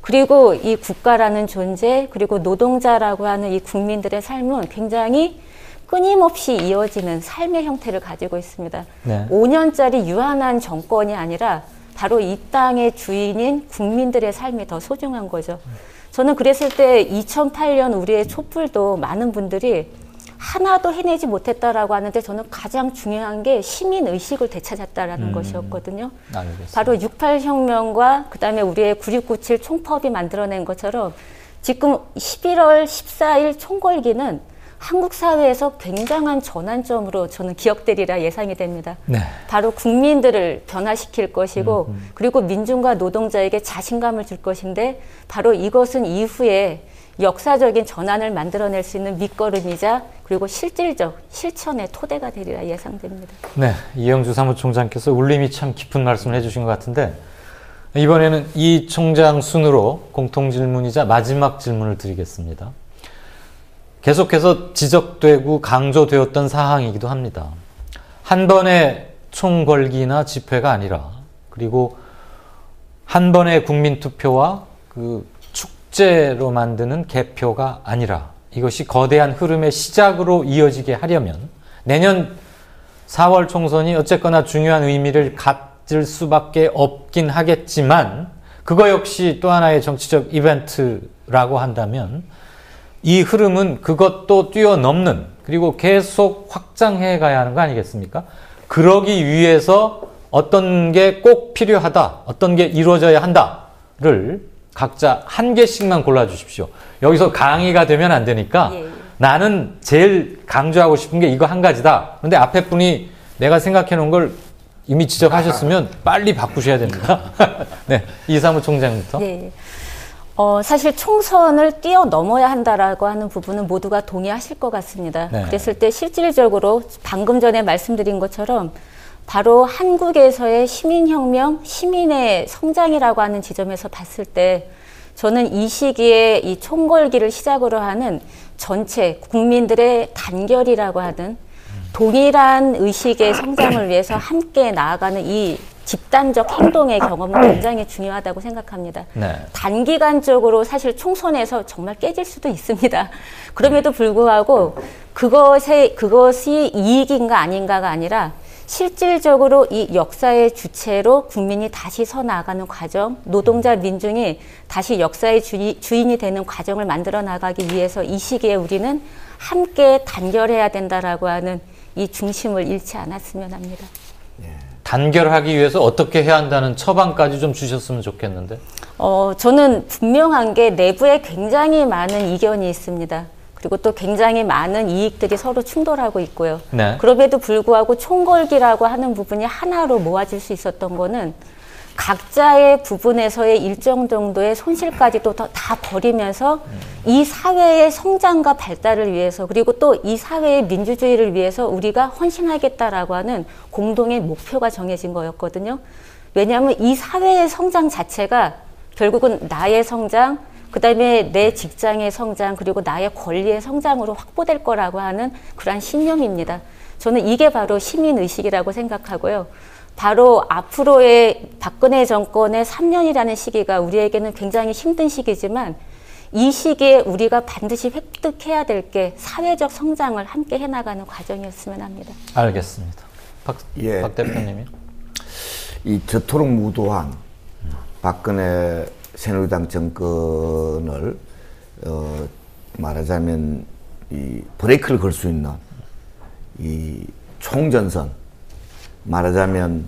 [SPEAKER 5] 그리고 이 국가라는 존재, 그리고 노동자라고 하는 이 국민들의 삶은 굉장히 끊임없이 이어지는 삶의 형태를 가지고 있습니다. 네. 5년짜리 유한한 정권이 아니라 바로 이 땅의 주인인 국민들의 삶이 더 소중한 거죠. 저는 그랬을 때 2008년 우리의 촛불도 많은 분들이 하나도 해내지 못했다라고 하는데 저는 가장 중요한 게 시민의식을 되찾았다라는 것이었거든요. 알겠습니다. 바로 68혁명과 그다음에 우리의 9697 총파업이 만들어낸 것처럼 지금 11월 14일 총궐기는 한국 사회에서 굉장한 전환점으로 저는 기억되리라 예상이 됩니다. 네. 바로 국민들을 변화시킬 것이고 그리고 민중과 노동자에게 자신감을 줄 것인데 바로 이것은 이후에 역사적인 전환을 만들어낼 수 있는 밑거름이자 그리고 실질적 실천의 토대가 되리라 예상됩니다.
[SPEAKER 3] 네, 이영주 사무총장께서 울림이 참 깊은 말씀을 해주신 것 같은데 이번에는 이 총장 순으로 공통질문이자 마지막 질문을 드리겠습니다. 계속해서 지적되고 강조되었던 사항이기도 합니다. 한 번의 총궐기나 집회가 아니라 그리고 한 번의 국민투표와 그 축제로 만드는 개표가 아니라 이것이 거대한 흐름의 시작으로 이어지게 하려면 내년 4월 총선이 어쨌거나 중요한 의미를 가질 수밖에 없긴 하겠지만 그거 역시 또 하나의 정치적 이벤트라고 한다면 이 흐름은 그것도 뛰어넘는 그리고 계속 확장해 가야 하는 거 아니겠습니까? 그러기 위해서 어떤 게 꼭 필요하다, 어떤 게 이루어져야 한다를 각자 한 개씩만 골라주십시오. 여기서 강의가 되면 안 되니까 나는 제일 강조하고 싶은 게 이거 한 가지다. 그런데 앞에 분이 내가 생각해 놓은 걸 이미 지적하셨으면 빨리 바꾸셔야 됩니다. 네, 이사무 총장부터.
[SPEAKER 5] 네. 사실 총선을 뛰어넘어야 한다라고 하는 부분은 모두가 동의하실 것 같습니다. 네. 그랬을 때 실질적으로 방금 전에 말씀드린 것처럼 바로 한국에서의 시민혁명, 시민의 성장이라고 하는 지점에서 봤을 때 저는 이 시기에 이 총궐기를 시작으로 하는 전체 국민들의 단결이라고 하는 동일한 의식의 성장을 위해서 함께 나아가는 이 집단적 행동의 경험은 굉장히 중요하다고 생각합니다. 네. 단기간적으로 사실 총선에서 정말 깨질 수도 있습니다. 그럼에도 불구하고 그것이 이익인가 아닌가가 아니라 실질적으로 이 역사의 주체로 국민이 다시 서 나가는 과정, 노동자 민중이 다시 역사의 주인이 되는 과정을 만들어 나가기 위해서 이 시기에 우리는 함께 단결해야 된다라고 하는 이 중심을 잃지 않았으면 합니다.
[SPEAKER 3] 단결하기 위해서 어떻게 해야 한다는 처방까지 좀 주셨으면 좋겠는데.
[SPEAKER 5] 저는 분명한 게 내부에 굉장히 많은 이견이 있습니다. 그리고 또 굉장히 많은 이익들이 서로 충돌하고 있고요. 네. 그럼에도 불구하고 총궐기라고 하는 부분이 하나로 모아질 수 있었던 거는 각자의 부분에서의 일정 정도의 손실까지도 다 버리면서 이 사회의 성장과 발달을 위해서 그리고 또 이 사회의 민주주의를 위해서 우리가 헌신하겠다라고 하는 공동의 목표가 정해진 거였거든요. 왜냐하면 이 사회의 성장 자체가 결국은 나의 성장, 그 다음에 내 직장의 성장, 그리고 나의 권리의 성장으로 확보될 거라고 하는 그러한 신념입니다. 저는 이게 바로 시민의식이라고 생각하고요. 바로 앞으로의 박근혜 정권의 3년이라는 시기가 우리에게는 굉장히 힘든 시기지만 이 시기에 우리가 반드시 획득해야 될 게 사회적 성장을 함께 해나가는 과정이었으면 합니다.
[SPEAKER 3] 알겠습니다. 박 대표님이.
[SPEAKER 4] 이 저토록 무도한 박근혜 새누리당 정권을 말하자면 이 브레이크를 걸 수 있는 이 총전선, 말하자면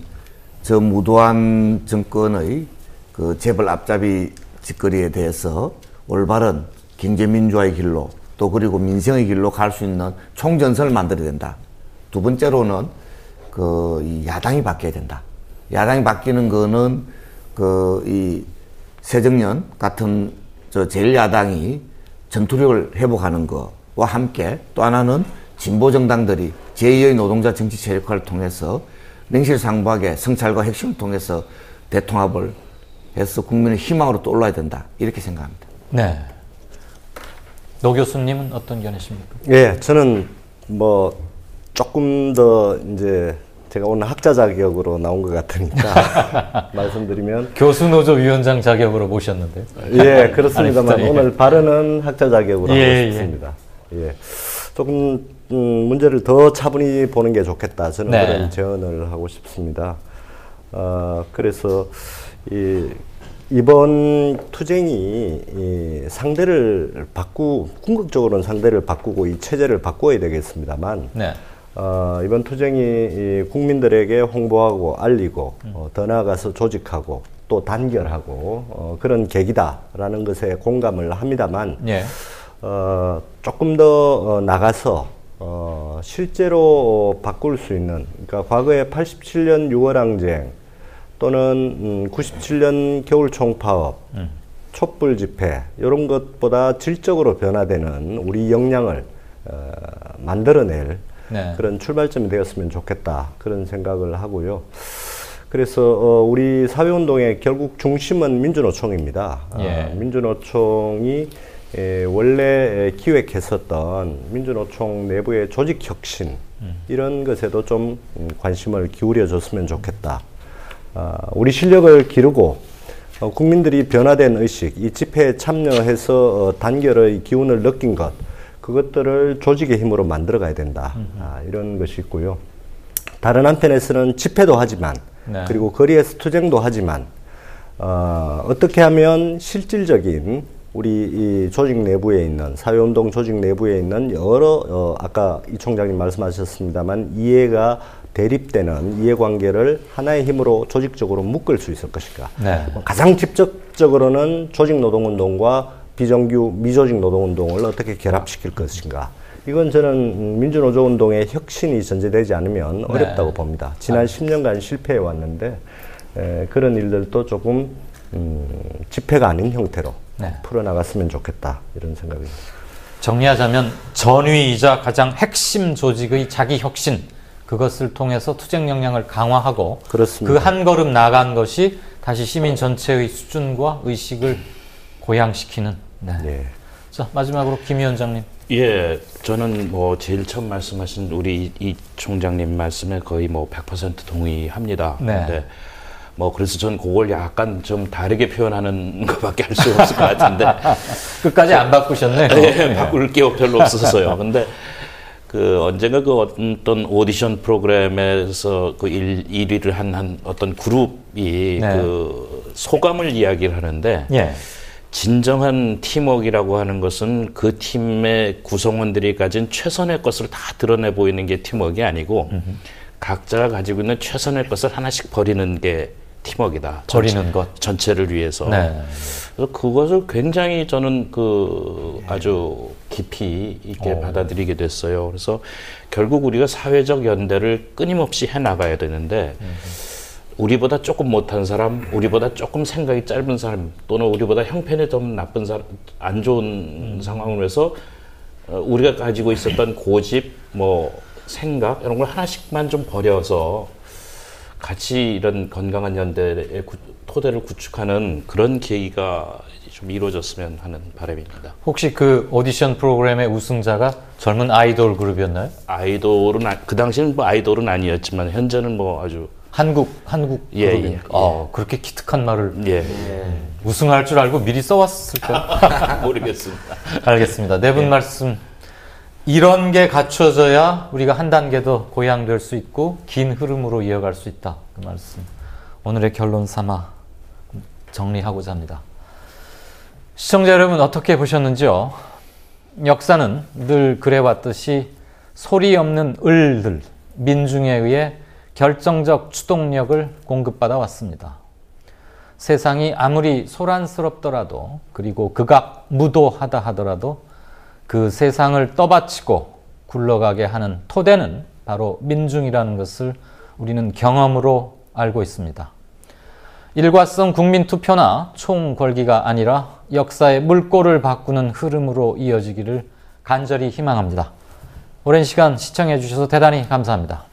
[SPEAKER 4] 저 무도한 정권의 그 재벌 앞잡이 짓거리에 대해서 올바른 경제민주화의 길로 또 그리고 민생의 길로 갈 수 있는 총전선을 만들어야 된다. 두 번째로는 이 야당이 바뀌어야 된다. 야당이 바뀌는 거는 이 새정년 같은 저 제1야당이 전투력을 회복하는 것과 함께 또 하나는 진보 정당들이 제2의 노동자 정치 세력화를 통해서 냉실상부하게 성찰과 혁신을 통해서 대통합을 해서 국민의 희망으로 떠올라야 된다. 이렇게 생각합니다.
[SPEAKER 3] 네. 노 교수님은 어떤 견해십니까?
[SPEAKER 7] 예, 저는 뭐 조금 더 이제 제가 오늘 학자 자격으로 나온 것 같으니까 말씀드리면
[SPEAKER 3] 교수노조 위원장 자격으로 모셨는데.
[SPEAKER 7] 예, 그렇습니다만
[SPEAKER 3] 아니,
[SPEAKER 7] 오늘 발언은 학자 자격으로
[SPEAKER 3] 예,
[SPEAKER 7] 하고 싶습니다. 예. 조금 문제를 더 차분히 보는 게 좋겠다. 저는
[SPEAKER 3] 네.
[SPEAKER 7] 그런 제언을 하고 싶습니다. 그래서 이번 투쟁이 상대를 궁극적으로는 상대를 바꾸고 이 체제를 바꿔야 되겠습니다만
[SPEAKER 3] 네.
[SPEAKER 7] 이번 투쟁이 국민들에게 홍보하고 알리고 더 나아가서 조직하고 또 단결하고 그런 계기다라는 것에 공감을 합니다만
[SPEAKER 3] 예.
[SPEAKER 7] 조금 더 나가서 실제로 바꿀 수 있는, 그러니까 과거에 87년 6월항쟁 또는 97년 겨울 총파업, 촛불 집회 이런 것보다 질적으로 변화되는 우리 역량을 만들어낼
[SPEAKER 3] 네.
[SPEAKER 7] 그런 출발점이 되었으면 좋겠다, 그런 생각을 하고요. 그래서 우리 사회운동의 결국 중심은 민주노총입니다.
[SPEAKER 3] 예.
[SPEAKER 7] 민주노총이 원래 기획했었던 민주노총 내부의 조직혁신 이런 것에도 좀 관심을 기울여줬으면 좋겠다. 우리 실력을 기르고 국민들이 변화된 의식, 이 집회에 참여해서 단결의 기운을 느낀 것, 그것들을 조직의 힘으로 만들어가야 된다. 이런 것이 있고요. 다른 한편에서는 집회도 하지만
[SPEAKER 3] 네.
[SPEAKER 7] 그리고 거리에서 투쟁도 하지만 어떻게 하면 실질적인 우리 이 조직 내부에 있는, 사회운동 조직 내부에 있는 여러 아까 이 총장님 말씀하셨습니다만 이해가 대립되는 이해관계를 하나의 힘으로 조직적으로 묶을 수 있을 것인가.
[SPEAKER 3] 네.
[SPEAKER 7] 가장 직접적으로는 조직노동운동과 비정규 미조직 노동운동을 어떻게 결합시킬 것인가. 이건 저는 민주노조운동의 혁신이 전제되지 않으면 어렵다고 봅니다. 지난 10년간 실패해 왔는데 그런 일들도 조금 집회가 아닌 형태로
[SPEAKER 3] 네.
[SPEAKER 7] 풀어나갔으면 좋겠다, 이런 생각입니다.
[SPEAKER 3] 정리하자면 전위이자 가장 핵심 조직의 자기 혁신, 그것을 통해서 투쟁 역량을 강화하고
[SPEAKER 7] 그렇습니다.
[SPEAKER 3] 그 한 걸음 나간 것이 다시 시민 전체의 수준과 의식을 고양시키는. 네.
[SPEAKER 7] 예.
[SPEAKER 3] 자, 마지막으로 김 위원장님.
[SPEAKER 6] 예, 저는 뭐 제일 처음 말씀하신 우리 이 총장님 말씀에 거의 뭐 100% 동의합니다.
[SPEAKER 3] 네.
[SPEAKER 6] 근데 뭐 그래서 전 그걸 약간 좀 다르게 표현하는 것밖에 할 수 없을 것 같은데
[SPEAKER 3] 끝까지 안 바꾸셨네.
[SPEAKER 6] 예, 바꿀 게 별로 없었어요. 근데 그 언젠가 그 어떤 오디션 프로그램에서 그 1위를 한 어떤 그룹이
[SPEAKER 3] 네.
[SPEAKER 6] 그 소감을 이야기를 하는데
[SPEAKER 3] 예.
[SPEAKER 6] 진정한 팀워크라고 하는 것은 그 팀의 구성원들이 가진 최선의 것을 다 드러내 보이는 게 팀워크가 아니고 각자가 가지고 있는 최선의 것을 하나씩 버리는 게 팀워크이다.
[SPEAKER 3] 버리는 것.
[SPEAKER 6] 전체를 위해서.
[SPEAKER 3] 네.
[SPEAKER 6] 그래서 그것을 굉장히 저는 그 아주 깊이 있게 받아들이게 됐어요. 그래서 결국 우리가 사회적 연대를 끊임없이 해 나가야 되는데 우리보다 조금 못한 사람, 우리보다 조금 생각이 짧은 사람, 또는 우리보다 형편이 좀 나쁜 사람, 안 좋은 상황을 해서 우리가 가지고 있었던 고집, 뭐 생각 이런 걸 하나씩만 좀 버려서 같이 이런 건강한 연대의 토대를 구축하는 그런 계기가 좀 이루어졌으면 하는 바람입니다.
[SPEAKER 3] 혹시 그 오디션 프로그램의 우승자가 젊은 아이돌 그룹이었나요?
[SPEAKER 6] 아이돌은 그 당시는 뭐 아이돌은 아니었지만 현재는 뭐 아주
[SPEAKER 3] 한국
[SPEAKER 6] 예,
[SPEAKER 3] 그룹이니까.
[SPEAKER 6] 예.
[SPEAKER 3] 그렇게 기특한 말을
[SPEAKER 6] 예
[SPEAKER 3] 우승할 줄 알고 미리 써왔을까?
[SPEAKER 6] 모르겠습니다.
[SPEAKER 3] 알겠습니다. 네 분 말씀. 이런 게 갖춰져야 우리가 한 단계 더 고양될 수 있고 긴 흐름으로 이어갈 수 있다. 그 말씀. 오늘의 결론 삼아 정리하고자 합니다. 시청자 여러분 어떻게 보셨는지요? 역사는 늘 그래왔듯이 소리 없는 을들, 민중에 의해 결정적 추동력을 공급받아 왔습니다. 세상이 아무리 소란스럽더라도 그리고 극악무도하다 하더라도 그 세상을 떠받치고 굴러가게 하는 토대는 바로 민중이라는 것을 우리는 경험으로 알고 있습니다. 일과성 국민투표나 총궐기가 아니라 역사의 물꼬를 바꾸는 흐름으로 이어지기를 간절히 희망합니다. 오랜 시간 시청해 주셔서 대단히 감사합니다.